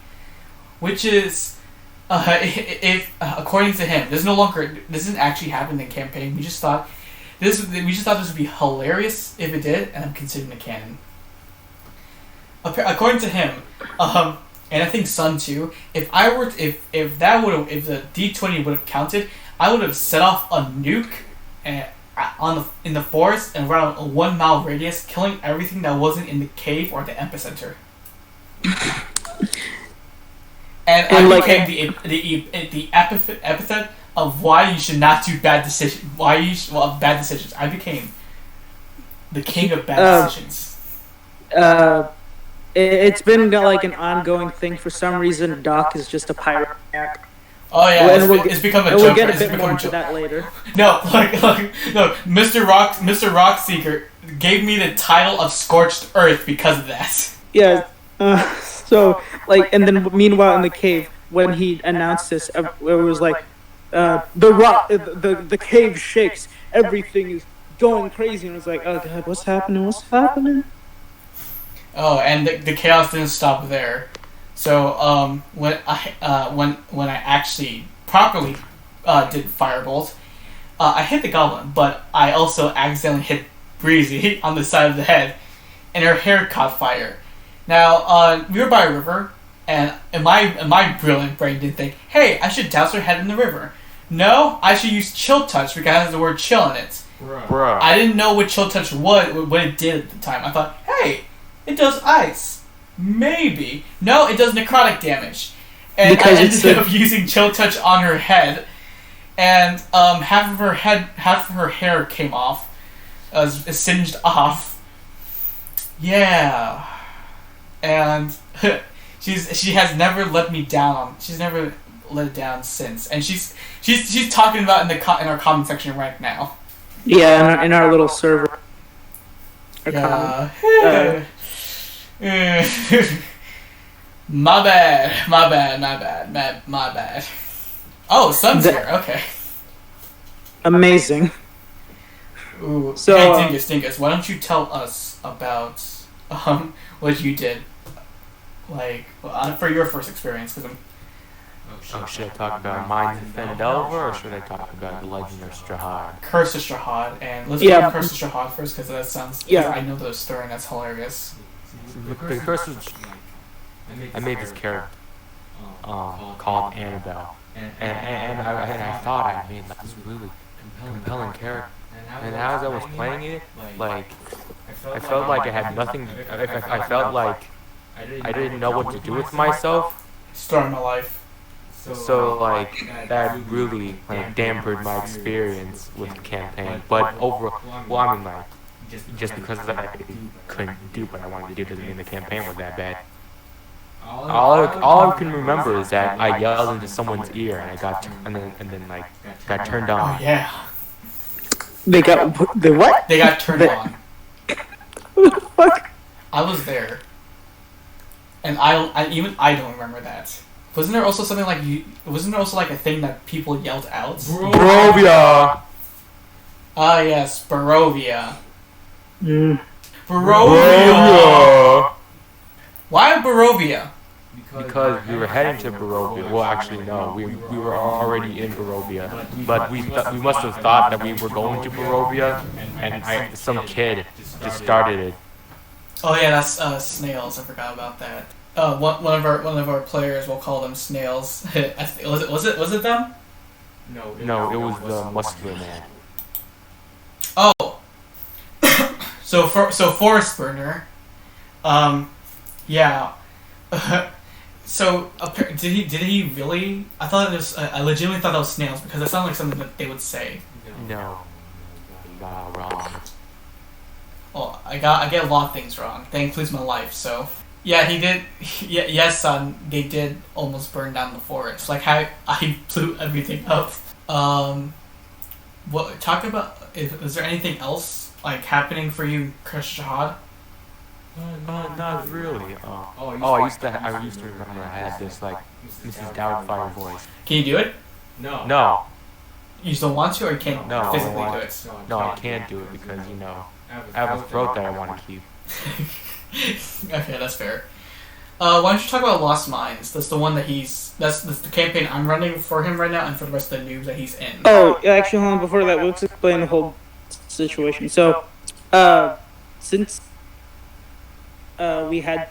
which is if according to him, this isn't actually happening in the campaign. We just thought this would be hilarious if it did, and I'm considering it canon. According to him, and I think Sun too. If I were if that would have if the D20 would have counted, I would have set off a nuke and in the forest and around a 1 mile radius, killing everything that wasn't in the cave or the epicenter. And I like, became the epithet of why you should not do bad decisions. Bad decisions. I became the king of bad decisions. It's been like an ongoing thing. For some reason, Doc is just a pirate. Oh yeah, it's become a joke. We'll get a bit more into that later. No, no. Mr. Rockseeker gave me the title of Scorched Earth because of that. Yeah. So like, and then meanwhile in the cave, when he announced this, it was like, the cave shakes. Everything is going crazy, and it was like, oh god, what's happening? What's happening? Oh, and the chaos didn't stop there. So when I actually properly did Firebolt, I hit the goblin, but I also accidentally hit Breezy on the side of the head, and her hair caught fire. Now we were by a river, and my brilliant brain didn't think, hey, I should douse her head in the river. No, I should use Chill Touch because it has the word chill in it. Bruh. I didn't know what Chill Touch was, what it did at the time. I thought, hey, it does ice. Maybe. No, it does necrotic damage. And because I ended up using Chill Touch on her head, and half of her hair came off, singed off. Yeah, and she has never let me down. She's never let it down since, and she's talking about in our comment section right now. Yeah, in our little server. Yeah. My bad. Oh, Sun's here. Okay. Amazing. Ooh. So, hey, Dingus, why don't you tell us about what you did, like for your first experience? Because should I talk about Mines of Fendelver, or should I talk about The Legend of Strahd? Curse of Strahd, and let's go Curse of Strahd first, because that sounds. Yeah. I know the story, and that's hilarious. The Curse of I made this character called Annabelle, and I thought I made this really compelling character. And as I was playing it, like I felt like I had nothing. I felt like I didn't know what to do with myself. Start my life. So like that really like dampened my experience with the campaign. But overall, well, I mean like just because I couldn't do what I wanted to do doesn't mean the campaign was that bad. All I can remember is that I yelled into someone's ear and I got and then like got turned on. Oh yeah. They got the what? They got turned on. What the fuck? I was there, and I don't remember that. Wasn't there also something like Wasn't there also like a thing that people yelled out? Barovia. Ah yes, Barovia. Mm. Barovia. Why Barovia? Because we were heading to Barovia. Well, actually, no. We were already in Barovia. But we must have thought that we were going to Barovia, and some kid just started it. Oh yeah, that's snails. I forgot about that. One of our players, we'll call them snails. Was it them? No, it was the muscular man. Oh. so Forest Burner. Yeah. So did he really? I thought it was. I legitimately thought that was snails because it sounded like something that they would say. No. Wrong. Well, I get a lot of things wrong. That includes my life. So yeah, he did. Yes, son. They did almost burn down the forest. Like how I blew everything up. What talk about? Is there anything else like happening for you, Crush Jihad? Not really. I used to remember I had this like Mrs. Doubtfire voice. Can you do it? No. You just don't want to, or you can't physically do it? No, I can't do it because I have a throat that I want to keep. Okay, that's fair. Why don't you talk about Lost Mines? That's the one that that's the campaign I'm running for him right now, and for the rest of the noobs that he's in. Oh, actually, hold on. Before that, let's explain the whole situation. So, since we had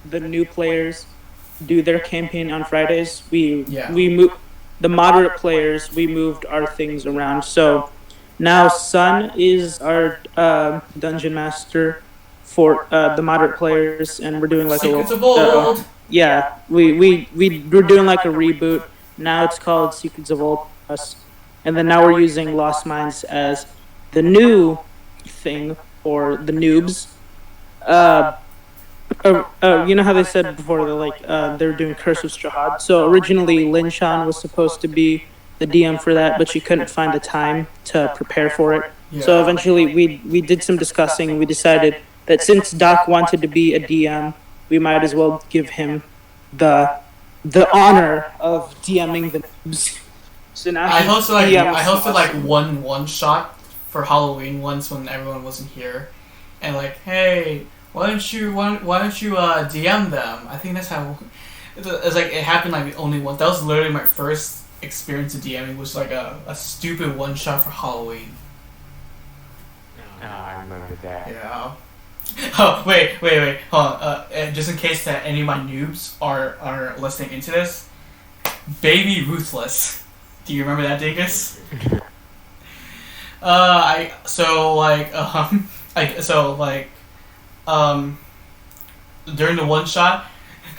the new players do their campaign on Fridays, Yeah. we move the moderate players. We moved our things around. So now Sun is our dungeon master for the moderate players, and we're doing like a Secrets little of Old. yeah. We're doing like a reboot. Now it's called Secrets of Old Plus, and then now we're using Lost Minds as the new thing for the noobs. You know how they said before they were doing Curse of Strahd. So originally Lin Shan was supposed to be the DM for that, but she couldn't find the time to prepare for it. Yeah. So eventually we did some discussing and we decided that since Doc wanted to be a DM, we might as well give him the honor of DMing the noobs. So now I hosted DMs like one shot for Halloween once when everyone wasn't here, and like, hey, why don't you DM them? I think that's how. It's like it happened like only once. That was literally my first experience of DMing. Was like a stupid one shot for Halloween. Oh, I remember that. Yeah. Oh wait, hold on. Just in case that any of my noobs are listening into this, Baby Ruthless. Do you remember that, Dingus? During the one shot,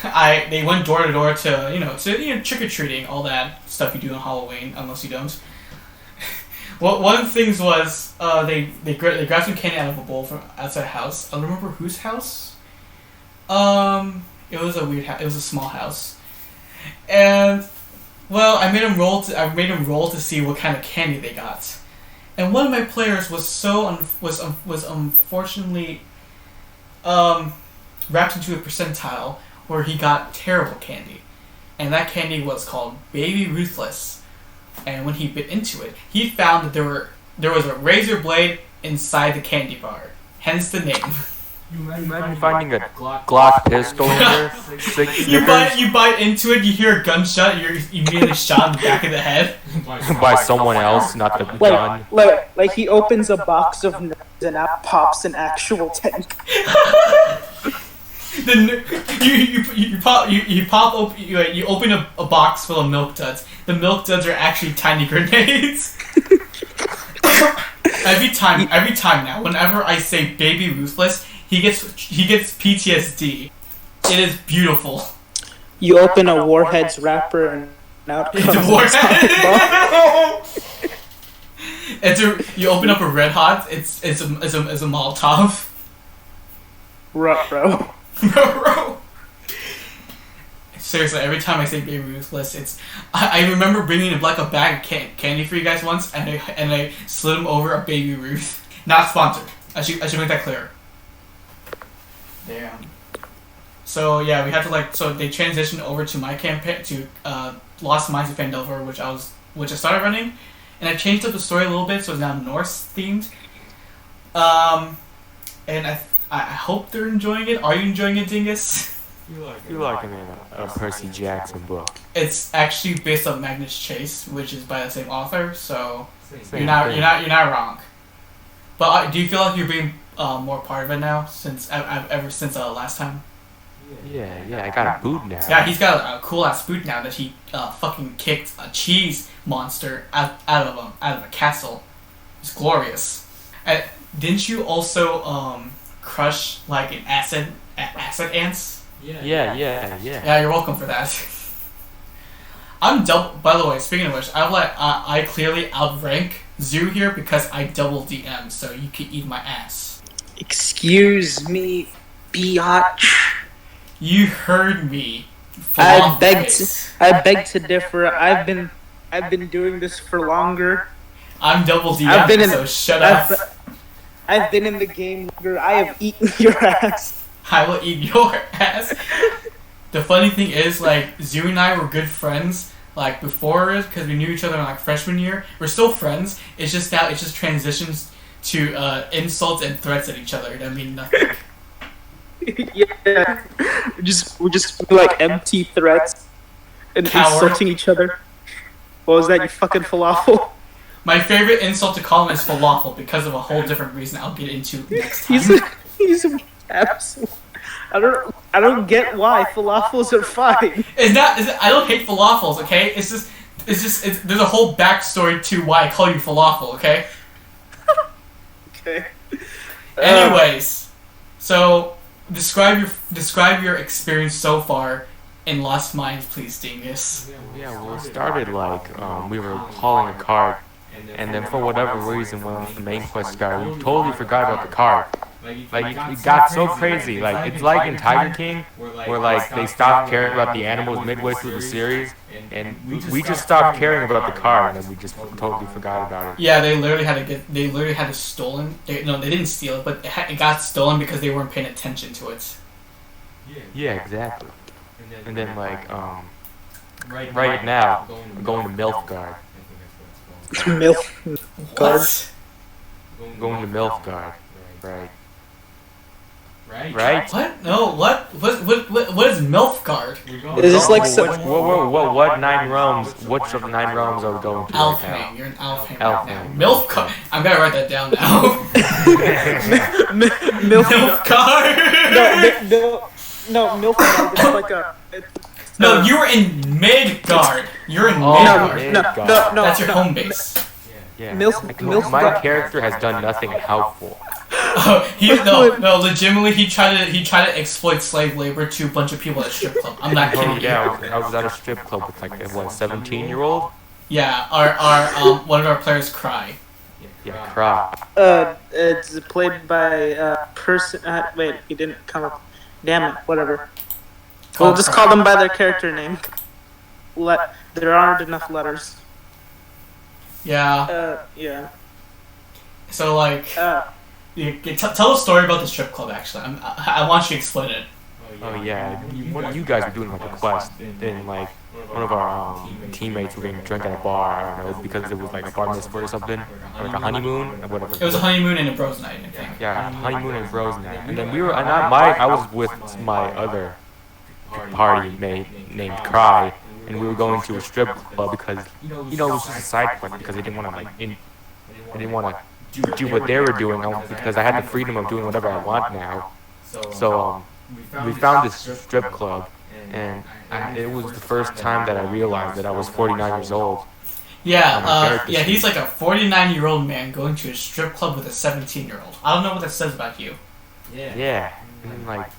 they went door to door to trick or treating, all that stuff you do on Halloween, unless you don't. Well, one of the things was they grabbed some candy out of a bowl from outside a house. I don't remember whose house. It was a weird house. It was a small house, and well, I made him roll to see what kind of candy they got, and one of my players was unfortunately wrapped into a percentile where he got terrible candy, and that candy was called Baby Ruthless. And when he bit into it, he found that there was a razor blade inside the candy bar. Hence the name. You imagine finding a Glock pistol in there? You bite into it, you hear a gunshot, you're immediately shot in the back of the head. By someone else, not the gun. Like he opens a box of nerds and out pops an actual tank. You open a box full of milk duds. The milk duds are actually tiny grenades. Every time now, whenever I say Baby Ruthless, he gets PTSD. It is beautiful. You open a Warheads wrapper and out comes It's a Warhead. You open up a Red Hot. It's a Molotov. Bro. Bro. Seriously, every time I say Baby Ruthless, I remember bringing a bag of candy for you guys once, and I slid him over a Baby Ruth. Not sponsored. I should make that clear. Damn. So yeah, we had to so they transitioned over to my campaign to Lost Minds of Phandelver, which I started running, and I changed up the story a little bit, so it's now Norse themed. And I hope they're enjoying it. Are you enjoying it, Dingus? You like him in a Percy Jackson book. It's actually based on Magnus Chase, which is by the same author. So Same you're not thing. wrong. But do you feel like you're being more part of it now ever since last time? Yeah, I got a boot now. Yeah, he's got a cool ass boot now that he fucking kicked a cheese monster out of a castle. It's glorious. Didn't you also crush like an acid ants? Yeah. Yeah, you're welcome for that. I'm double. By the way, speaking of which, I clearly outrank Zoo here because I double DM, so you can eat my ass. Excuse me, biatch. You heard me. I beg to differ. I've been doing this for longer. I'm double DM, so shut up. I've been in the game longer. I have eaten your ass. I will eat your ass. The funny thing is, like, Zoo and I were good friends, like, before, because we knew each other in, like, freshman year. We're still friends. It's just now, it just transitions to insults and threats at each other that mean nothing. Yeah. We're just like empty threats and Coward. insulting each other. What was that, you fucking falafel? My favorite insult to call him is falafel because of a whole different reason I'll get into next time. He's an absolute I don't get why falafels are fine. I don't hate falafels, okay? There's a whole backstory to why I call you falafel, okay? Okay. Anyways, so describe your experience so far in Lost Mines, please, Dingus. Yeah, well, it started like we were hauling a cart, and then for whatever reason, when the main quest started, we totally forgot about the cart. Like it got so crazy. Like it's like in Tiger King, where like they stopped caring about the animals midway through the series, and we just stopped caring about the cart, and then we just totally forgot about it. Yeah, they literally had it stolen. They didn't steal it, but it got stolen because they weren't paying attention to it. Yeah, exactly. And then like right now, I'm going to Milfgard. Milk. What? Going to Milfgard, right? What? No. What is Milfgard? Is this like what 9 realms? Which of the 9 realms are we going to right now? Alfheim. You're in Alfheim Alfheim. right now. Milfgard. I'm gonna write that down now. Milfgard. No, Milfgard. It's like a. No, you were in Midgard. You're in Oh, Midgard. No. That's your home base. Yeah. Milf. My character has done nothing helpful. Legitimately, he tried to exploit slave labor to a bunch of people at a strip club. I'm not kidding you. Yeah, I was at a strip club with like a 17-year-old. Yeah, our one of our players cry. Yeah, cry. It's played by person. Wait, he didn't come up. Damn it. Whatever. We'll just call them by their character name. There aren't enough letters. Yeah. Yeah. So like, tell a story about the strip club. Actually, I want you to explain it. Oh yeah, one of you guys were doing like a quest, and like one of our teammates were getting drunk at a bar. I don't know, because it was like a bar mitzvah or something, or like a honeymoon, or whatever. It was a honeymoon and a bros night, I think. Yeah, honeymoon and bros night. And then I was with my other party mate named Cry, and we were going to a strip club because it was just a side quest because I didn't want to do what they were doing because I had the freedom of doing whatever I want now. So we found this strip club, and it was the first time that I realized that I was 49 years old. Yeah, he's like a 49-year-old man going to a strip club with a 17-year-old. I don't know what that says about you. Yeah, and then like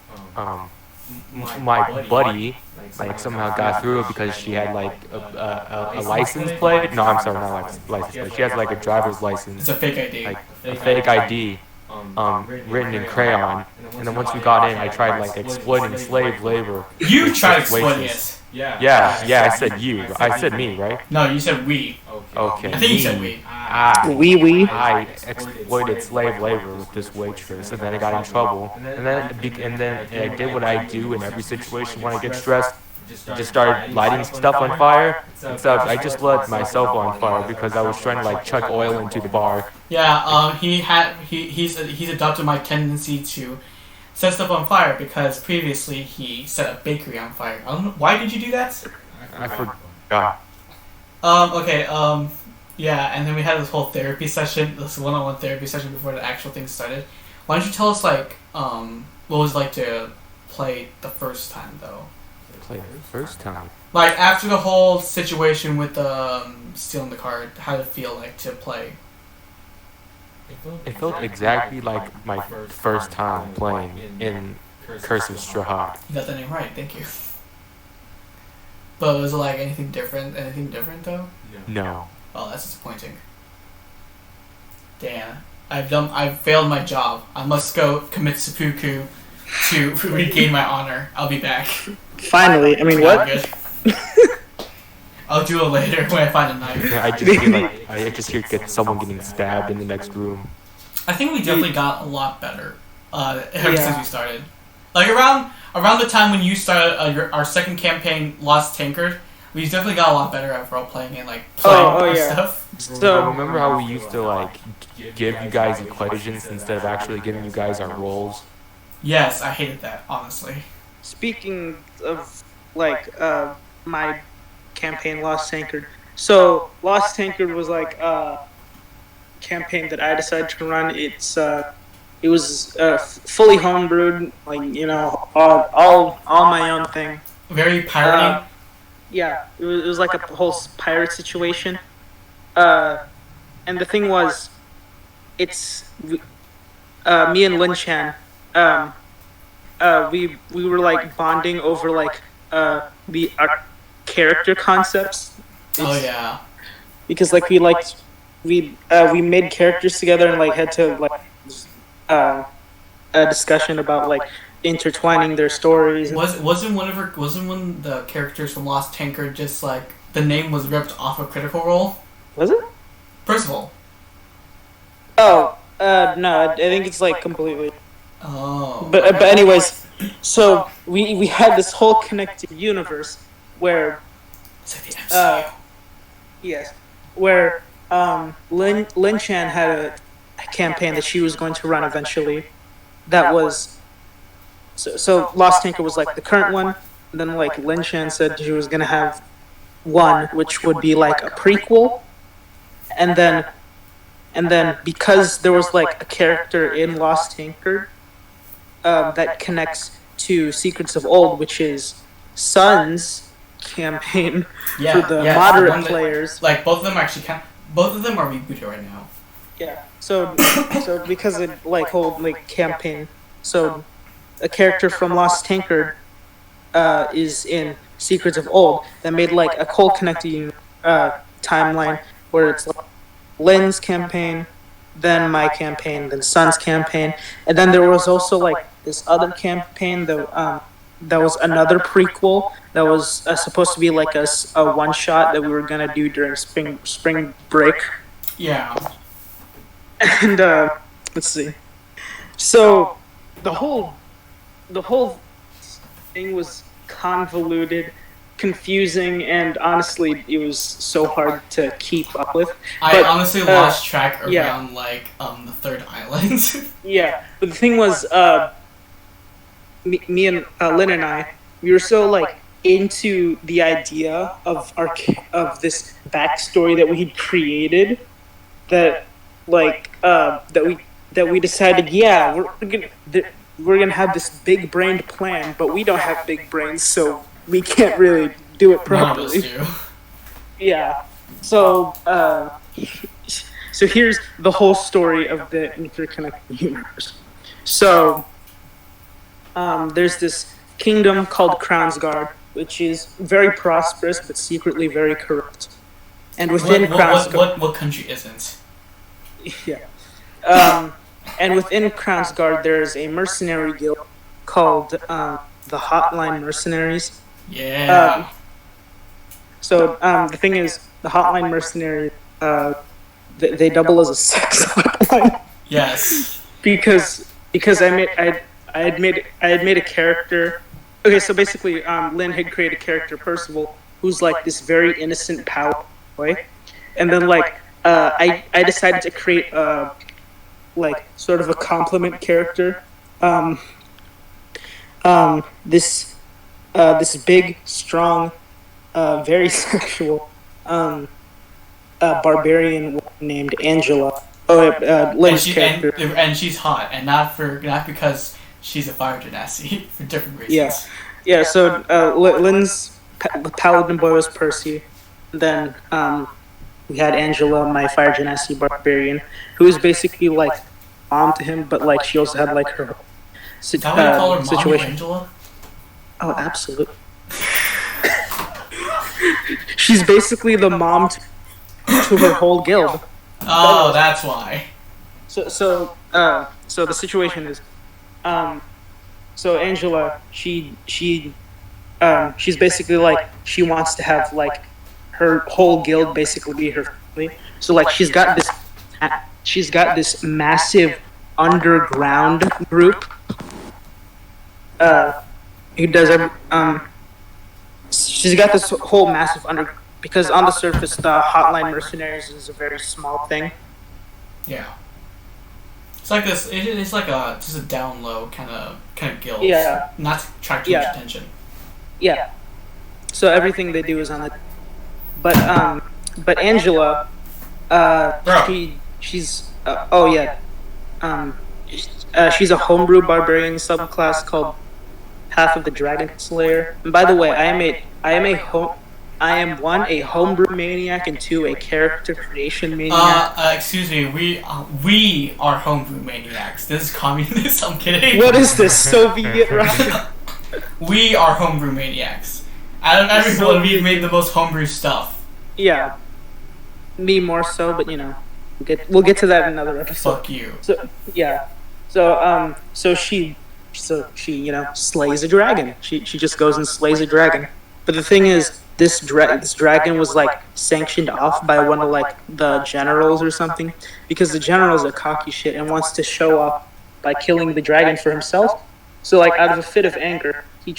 my buddy like somehow got through it because she had like a license plate. No, I'm sorry, not license plate. She has like a driver's license. It's a fake ID. Like a fake ID, written in crayon. And then once we got in, I tried like exploiting slave labor. You tried exploiting it. Yeah. I said you. I said me, right? No, you said we. Okay. I think you said we. I exploited slave labor with this waitress, and then I got in trouble. And then I did what I do in every situation when I get stressed. Just started lighting stuff on fire. I just lit myself on fire because I was trying to like chuck oil into the bar. Yeah. He's adopted my tendency to set stuff on fire because previously he set a bakery on fire. I don't know, why did you do that? I forgot. Okay. Yeah, and then we had this whole therapy session, this one-on-one therapy session before the actual thing started. Why don't you tell us like what it was like to play the first time though? Play the first time. Like after the whole situation with stealing the card, how did it feel like to play? It felt exactly like my first time playing in Curse of Strahd. You got that name right, thank you. But was it like anything different? Anything different though? No. Oh, that's disappointing. Damn, I've failed my job. I must go commit seppuku to regain my honor. I'll be back. Finally, I mean, what? Good. I'll do it later when I find a knife. Yeah, I just hear someone getting stabbed in the next room. I think we definitely got a lot better ever since we started. Like around the time when you started our second campaign, Lost Tankard, we definitely got a lot better at role playing and like playing stuff. So remember how we used to like give you guys equations instead of actually giving you guys our roles? Yes, I hated that, honestly. Speaking of like my campaign, Lost Tankard. So Lost Tankard was like a campaign that I decided to run. It's it was fully homebrewed, like all my own thing. Very piratey. Uh, yeah, it was like a whole pirate situation. Uh, and the thing was, it's me and Lin Chan. Um, we were like bonding over like our character concepts. Oh It's yeah. because like we made characters together and like had to like uh, a discussion about like intertwining their stories. Wasn't one of the characters from Lost Tanker just like the name was ripped off of Critical Role? Was it? Percival. Oh, no, I think it's like completely. Oh. But anyways, so we had this whole connected universe where It's like the MCU. yes, where Lin Chan had a campaign that she was going to run eventually. That was so Lost Tanker was like the current one. And then like Lin Chan said she was gonna have one which would be like a prequel, and then because there was like a character in Lost Tanker that connects to Secrets of Old, which is Sun's campaign Yeah, for the yeah, moderate one that- players. Like both of them actually both of them are rebooted right now. Yeah. So because of like whole like campaign, so a character from Lost Tankard is in Secrets of Old that made like a whole connecting timeline where it's like Lynn's campaign, then my campaign, then Sun's campaign, and then there was also like this other campaign that was another prequel that was supposed to be like a one shot that we were gonna do during spring break. Yeah. And let's see. So the whole thing was convoluted, confusing, and honestly, it was so hard to keep up with. I honestly lost track around yeah. like the third island. Yeah, but the thing was, me and Lynn and I, we were so like into the idea of this backstory that we had created that like that we decided, yeah, we're gonna have this big brained plan, but we don't have big brains, so we can't really do it None of us properly. do. Yeah. So so here's the whole story of the interconnected universe. So there's this kingdom called Crownsguard, which is very prosperous but secretly very corrupt. And within Crownsguard, What country isn't? yeah. And within Crownsguard, there's a mercenary guild called the Hotline Mercenaries. Yeah. So the thing is, the Hotline Mercenaries, they double as a sex hotline Yes. because I had made a character. Okay, so basically, Lynn had created a character, Percival, who's like this very innocent power boy, and then like I decided to create like sort of a complement character. This big, strong, very sexual barbarian named Angela. Lynn's character. And she's hot, and not because she's a fire genasi for different reasons. Yeah, yeah. So Lynn's paladin boy was Percy. Then we had Angela, my fire genasi barbarian, who was basically like mom to him, but like she also had like her Is that what you call her, situation. Mom Angela? Oh, absolutely. She's basically the mom to her whole guild. Oh, that's why. So the situation is, so Angela, she's basically like she wants to have like her whole guild basically be her family. So like she's got this massive underground group. Who does she's got this whole massive because on the surface the Hotline Mercenaries is a very small thing. Yeah. It's like this. It's like just a down low kind of guild. Yeah. Not to attract too much attention. Yeah. So everything they do is on the. But Angela, she's She's a homebrew barbarian subclass called Path of the Dragon Slayer. And by the way, I am one, a homebrew maniac, and two, a character creation maniac. Excuse me. We are homebrew maniacs. This is communist. I'm kidding. What is this, Soviet Russia? We are homebrew maniacs. Out of everyone, we've made the most homebrew stuff. Yeah, me more so, but we'll get to that in another episode. Fuck you. So yeah, so she slays a dragon. She just goes and slays a dragon. But the thing is, this dragon was like sanctioned off by one of like the generals or something, because the general's a cocky shit and wants to show off by killing the dragon for himself. So like out of a fit of anger, he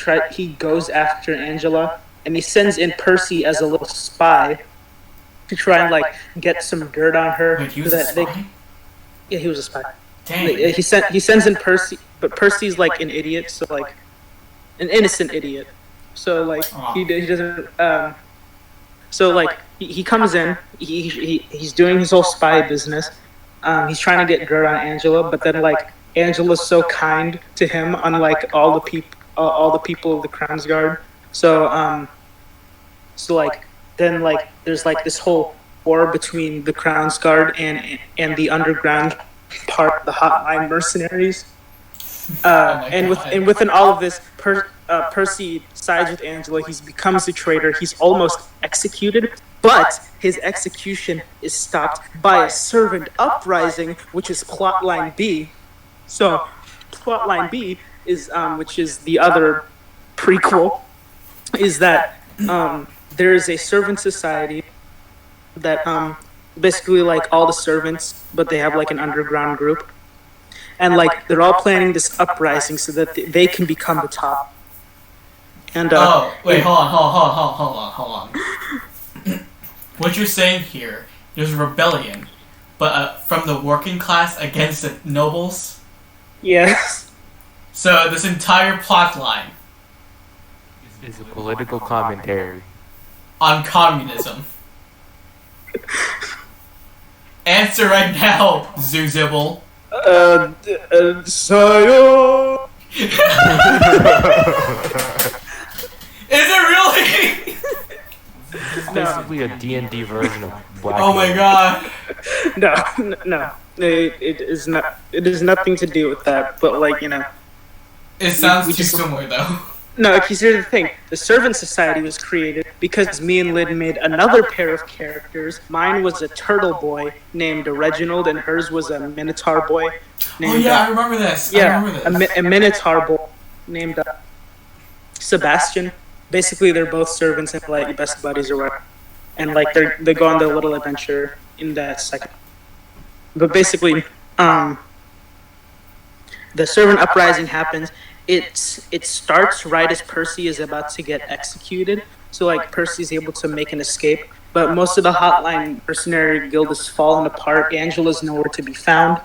goes after Angela, and he sends in Percy as a little spy to try and like get some dirt on her. Wait, he was a spy? Yeah, he was a spy. Dang. He sends in Percy, but Percy's like an idiot, so like an innocent idiot. So like he doesn't. So like he comes in. He's doing his whole spy business. He's trying to get dirt on Angela, but then like Angela's so kind to him, unlike all the people of the Crown's Guard. So like then like there's like this whole war between the Crown's Guard and the underground part, the Hotline mercenaries. And within all of this, Percy sides with Angela. He becomes a traitor. He's almost executed, but his execution is stopped by a servant uprising, which is plotline B. So, plotline B is, which is the other prequel, is that there is a servant society that basically like all the servants, but they have like an underground group. And like they're all planning this uprising so that they can become the top. And wait, hold on. What you're saying here, there's a rebellion, but from the working class against the nobles? Yes. So this entire plot line is a political commentary on communism. Answer right now, Zuzibble. Sayo. Is it really? It's basically a D&D version of Black. Oh my god. No. It is not. It has nothing to do with that. But like it sounds too similar though. No, because here's the thing. The Servant Society was created because me and Lynn made another pair of characters. Mine was a turtle boy named Reginald, and hers was a minotaur boy named... I remember this. Yeah, a minotaur boy named Sebastian. Basically, they're both servants and like best buddies or whatever. And like they go on their little adventure in that second. But basically, the Servant Uprising happens. It starts right as Percy is about to get executed. So like Percy's able to make an escape, but most of the Hotline mercenary guild has fallen apart. Angela's nowhere to be found.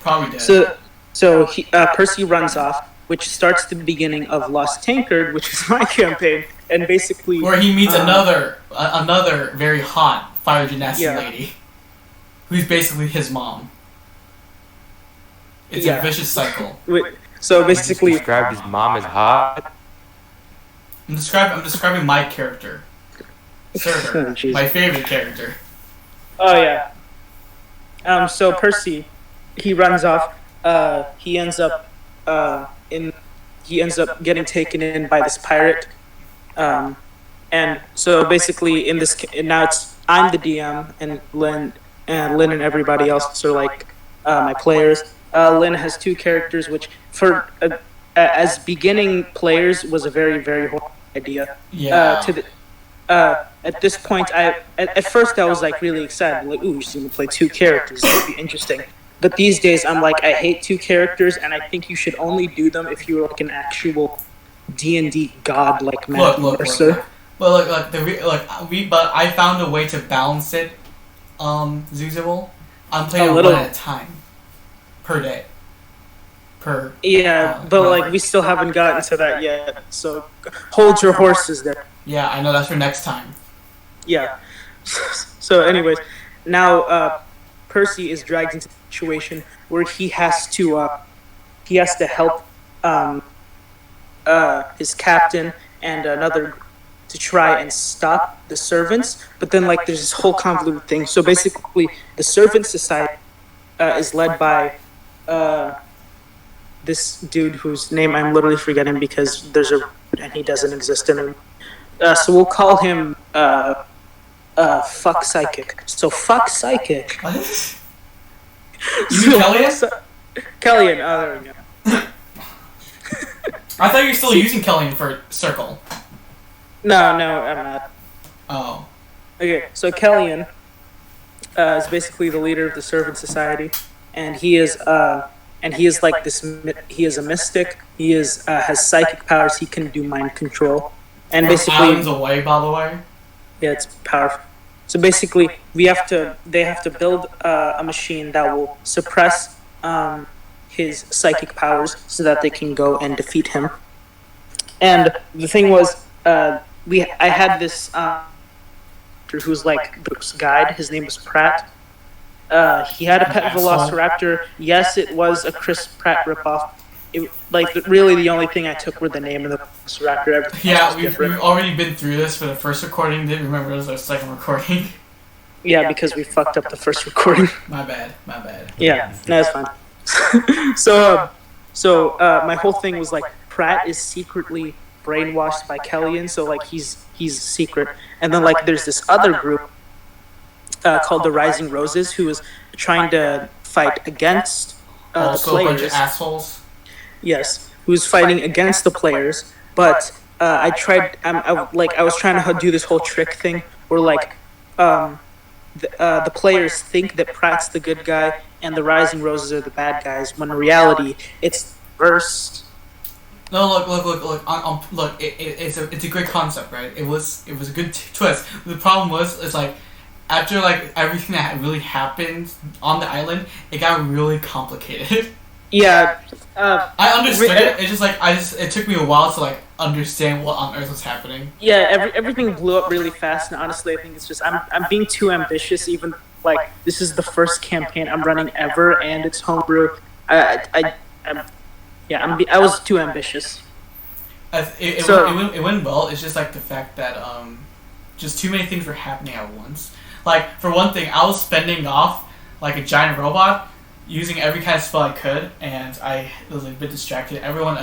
Probably dead. So Percy runs off, which starts the beginning of Lost Tankard, which is my campaign, and basically where he meets another very hot fire genasi lady, who's basically his mom. It's a vicious cycle. So basically, described his mom as hot. I'm describing my character, Server, my favorite character. Oh yeah. So Percy, he runs off. He ends up getting taken in by this pirate. And so basically now I'm the DM, and Lynn and everybody else are like my players. Lynn has two characters, which for as beginning players was a very, very horrible idea. Yeah. At this point, at first I was like really excited, like, ooh, she's gonna play two characters. That'd be interesting. But these days I'm like, I hate two characters, and I think you should only do them if you're like an actual D&D god like Matt Mercer. Well, but I found a way to balance it. Zuzable, I'm playing one at a time. Per day. But like we still haven't gotten to that yet, so hold your horses there. Yeah, I know, that's for next time. Yeah. So anyways, now Percy is dragged into a situation where he has to help his captain and another to try and stop the servants. But then like there's this whole convoluted thing. So basically, the servant society is led by this dude whose name I'm literally forgetting because there's a and he doesn't exist anymore. So we'll call him fuck psychic. So fuck psychic. What? You mean Kellyan? Kellyan. Oh, there we go. I thought you were still using Kellyan for circle. No, I'm not. Oh. Okay, so Kellyan is basically the leader of the servant society, and he is like this. He is a mystic. He has psychic powers. He can do mind control, and basically islands away, by the way. Yeah, it's powerful. So basically, they have to build a machine that will suppress his psychic powers so that they can go and defeat him. And the thing was, I had this who's like the guide. His name was Pratt. He had a pet velociraptor. Yes, it was a Chris Pratt ripoff. Really, the only thing I took were the name of the velociraptor. Yeah, we've already been through this for the first recording. Didn't remember it was our second recording. Yeah, because we fucked up the first recording. My bad. Yeah, no, that's fine. So my whole thing was like Pratt is secretly brainwashed by Kellyan, so like he's secret, and then like there's this other group called the Rising Roses who is trying to fight against the players. A bunch of assholes. Yes, who's fighting against the players, but I was trying to do this whole trick thing where like the players think that Pratt's the good guy and the Rising Roses are the bad guys, when in reality it's reversed. No, look. It's a great concept, right? It was a good twist. The problem was, like after like everything that really happened on the island, it got really complicated. Yeah, I understood it. It's just like it took me a while to like understand what on earth was happening. Yeah, everything blew up really fast, and honestly, I think it's just I'm being too ambitious. Even like this is the first campaign I'm running ever, and it's homebrew. I was too ambitious. It went well. It's just like the fact that just too many things were happening at once. Like for one thing, I was fending off like a giant robot, using every kind of spell I could, and I was like, a bit distracted. Everyone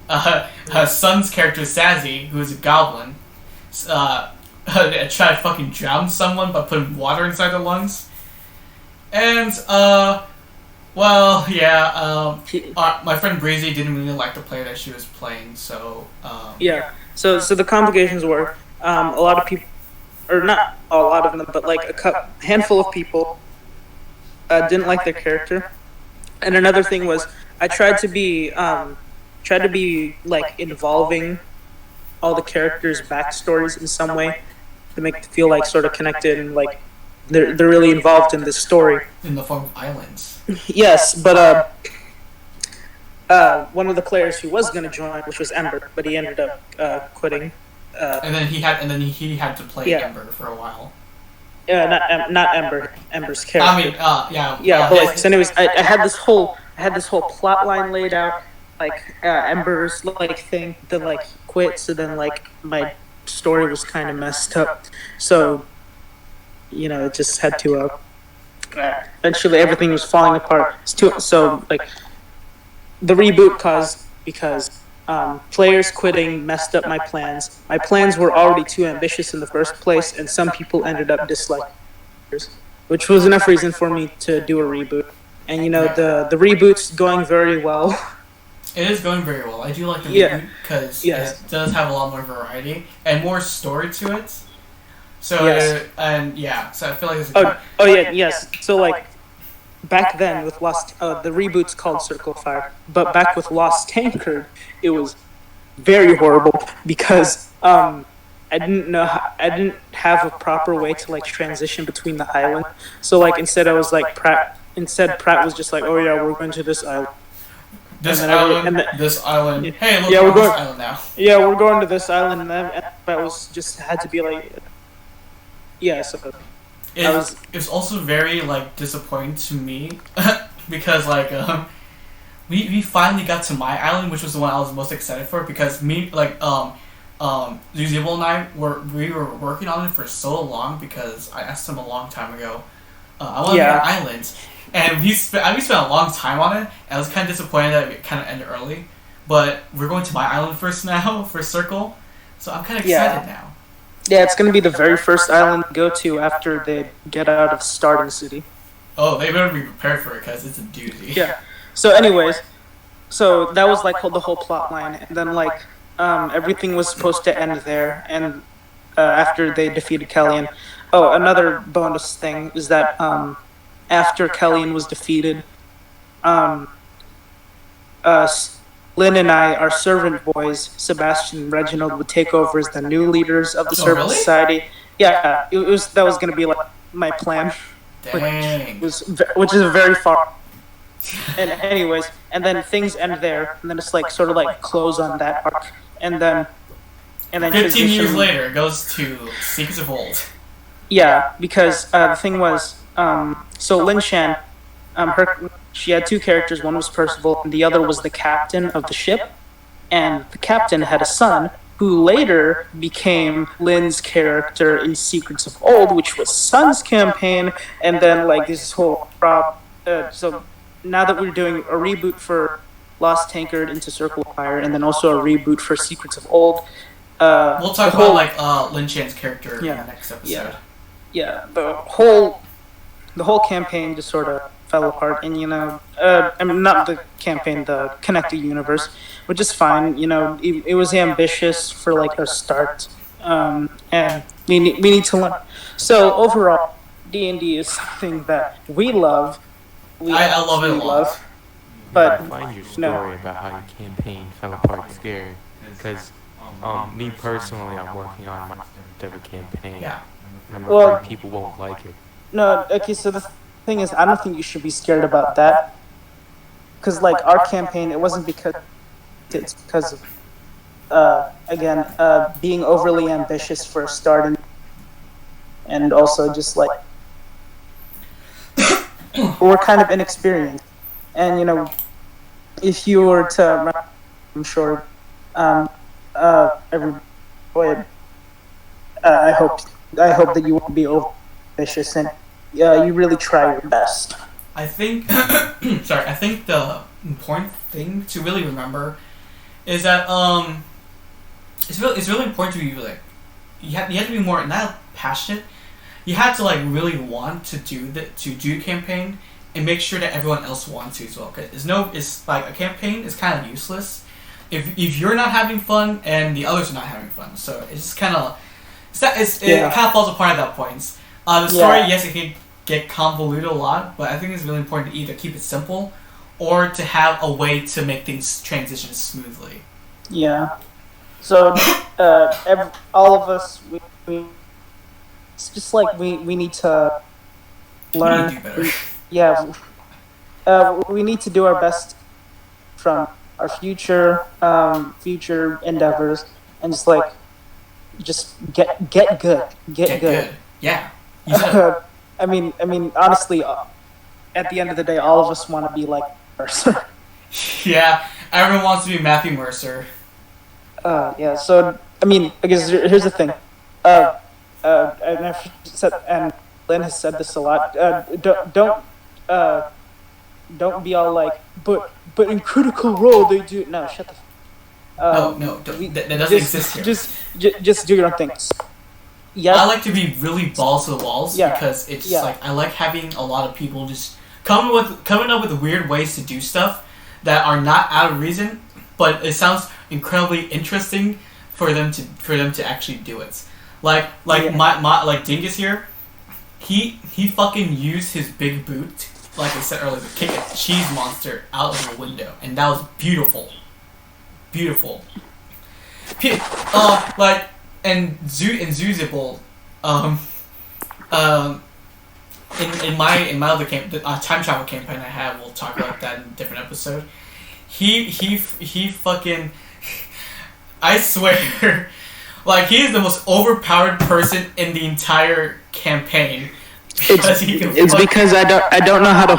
her son's character Sazzy, who is a goblin, tried to fucking drown someone by putting water inside their lungs. And my friend Breezy didn't really like the player that she was playing, so yeah. So the complications were a lot of people, or not a lot of them, but like a handful of people didn't like their character, and another thing was I tried to be like involving all the characters' backstories in some way to make it feel like sort of connected and like they're really involved in this story. In the form of islands. Yes, but one of the players who was going to join, which was Ember, but he ended up quitting. And then he had to play Ember for a while. Yeah, not Ember. Ember's character. I mean, yeah. But like, so anyways, I had this whole plot line laid out, like Ember's like thing. Then like quit, so then like my story was kind of messed up. So, it just had to. Eventually, everything was falling apart. So like, the reboot caused because players quitting messed up my plans. My plans were already too ambitious in the first place, and some people ended up disliking it, which was enough reason for me to do a reboot. And the reboot's going very well. It is going very well. I do like the reboot because it does have a lot more variety and more story to it. So so I feel like it's yes. So like back then with Lost, the reboot's called Circle of Fire, but back with Lost Tankard, it was very horrible because I didn't have a proper way to like transition between the island. So like instead Pratt was just like, oh yeah, we're going to this island. This island. Hey, look, we're going this island now. Yeah, we're going to this island, and that was just had to be like, yeah. So It was also very like disappointing to me because like we finally got to my island, which was the one I was most excited for because Zuzibel and I we were working on it for so long because I asked him a long time ago. I want to be an island, and we spent a long time on it. And I was kind of disappointed that it kind of ended early, but we're going to my island first now for Circle, so I'm kind of excited now. Yeah, it's going to be the very first island to go to after they get out of Starting City. Oh, they better be prepared for it because it's a doozy. Yeah. So, anyways, so that was like the whole plot line, and then like everything was supposed to end there, and after they defeated Kellyan. Oh, another bonus thing is that after Kellyan was defeated, Lynn and I, our servant boys, Sebastian and Reginald, would take over as the new leaders of the Servant Society. Yeah, that was going to be like my plan. Dang. Which is very far. And anyways, and then things end there, and then it's like sort of like close on that arc, and then 15 years later, it goes to Secrets of Old. Yeah, because the thing was, so Lin Shan, she had two characters. One was Percival, and the other was the captain of the ship. And the captain had a son who later became Lin's character in Secrets of Old, which was Sun's campaign. And then like this whole so now that we're doing a reboot for Lost Tankard into Circle of Fire, and then also a reboot for Secrets of Old. We'll talk about like Lin Shan's character in the next episode. Yeah, the whole campaign just sort of fell apart, and I mean not the campaign, the connected universe, which is fine. It was ambitious for like a start, and we need to learn. So overall, D&D is something that we love. I love it a lot. But I find your story about how your campaign fell apart scary, because me personally, I'm working on my ever campaign. Yeah. I'm afraid people won't like it. No, okay, so the thing is, I don't think you should be scared about that. Because, like, our campaign, it wasn't because... It's because of, again, being overly ambitious for a start, and also just, like... we're kind of inexperienced. And, if you were to... I'm sure... I hope that you won't be ambitious and you really try your best. I think I think the important thing to really remember is that it's really important to be like you have to be more not passionate. You have to like really want to do the campaign and make sure that everyone else wants to as well. Cause it's like a campaign is kind of useless if you're not having fun and the others are not having fun. So it's just kind of it kind of falls apart at that point. The story, yes, it can get convoluted a lot, but I think it's really important to either keep it simple or to have a way to make things transition smoothly. Yeah. So all of us, we it's just like we need to learn. We need to do better. We need to do our best from our future endeavors, and just get good. Get good. Yeah. I mean, honestly, at the end of the day, all of us want to be like Mercer. Yeah, everyone wants to be Matthew Mercer. Yeah. So I mean, I guess here's the thing. And Lynn has said this a lot. Don't be all like, but in Critical Role they do. No, shut the. That doesn't exist here. Just do your own thing. Yeah. I like to be really balls to the walls because it's like I like having a lot of people just coming up with weird ways to do stuff that are not out of reason, but it sounds incredibly interesting for them to actually do it. My Dingus here, he fucking used his big boot, like I said earlier, to kick a cheese monster out of the window, and that was beautiful. Beautiful. And Zuzibel, in my other time travel campaign I have, we'll talk about that in a different episode. He fucking, I swear, like he is the most overpowered person in the entire campaign. It's because I don't know how to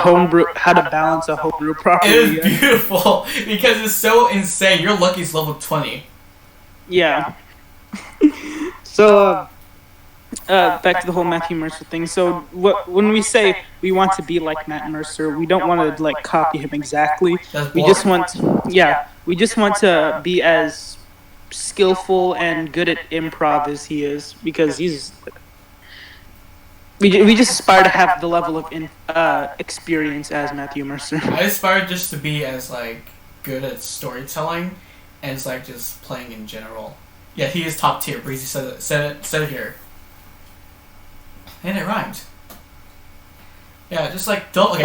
balance a homebrew properly. It is beautiful because it's so insane. Your lucky's level 20. Yeah. So back to the whole Matthew Mercer thing. So when we say we want to be like Matt Mercer, we don't want to like copy him exactly. We just want to be as skillful and good at improv as he is, because we just aspire to have the level of experience as Matthew Mercer. I aspire just to be as like good at storytelling as like just playing in general. Yeah, he is top tier. Breezy said it here, and it rhymed. Yeah, just like don't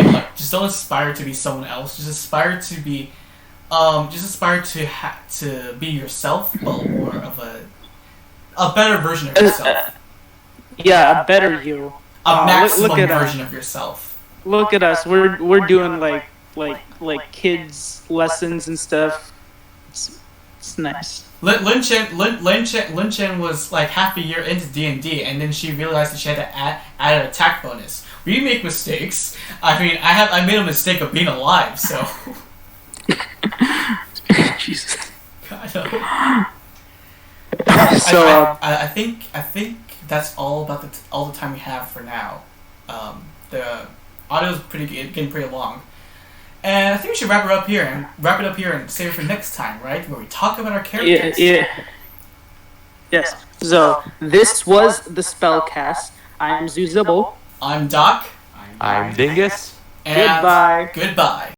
aspire to be someone else. Just aspire to be, to be yourself, but more of a better version of yourself. Yeah, a better you. A maximum version of yourself. Look at us. We're doing like kids lessons and stuff. It's nice. Lin Chen was like half a year into D&D, and then she realized that she had to add an attack bonus. We make mistakes. I mean, I made a mistake of being alive, so. Jesus. I know. So I think that's all about all the time we have for now. The audio's getting pretty long, and I think we should wrap it up here and save it for next time, right? Where we talk about our characters. Yeah. Yes. So this was the Spellcast. I'm Zuzibble. I'm Doc. I'm Dingus. And Goodbye. Goodbye.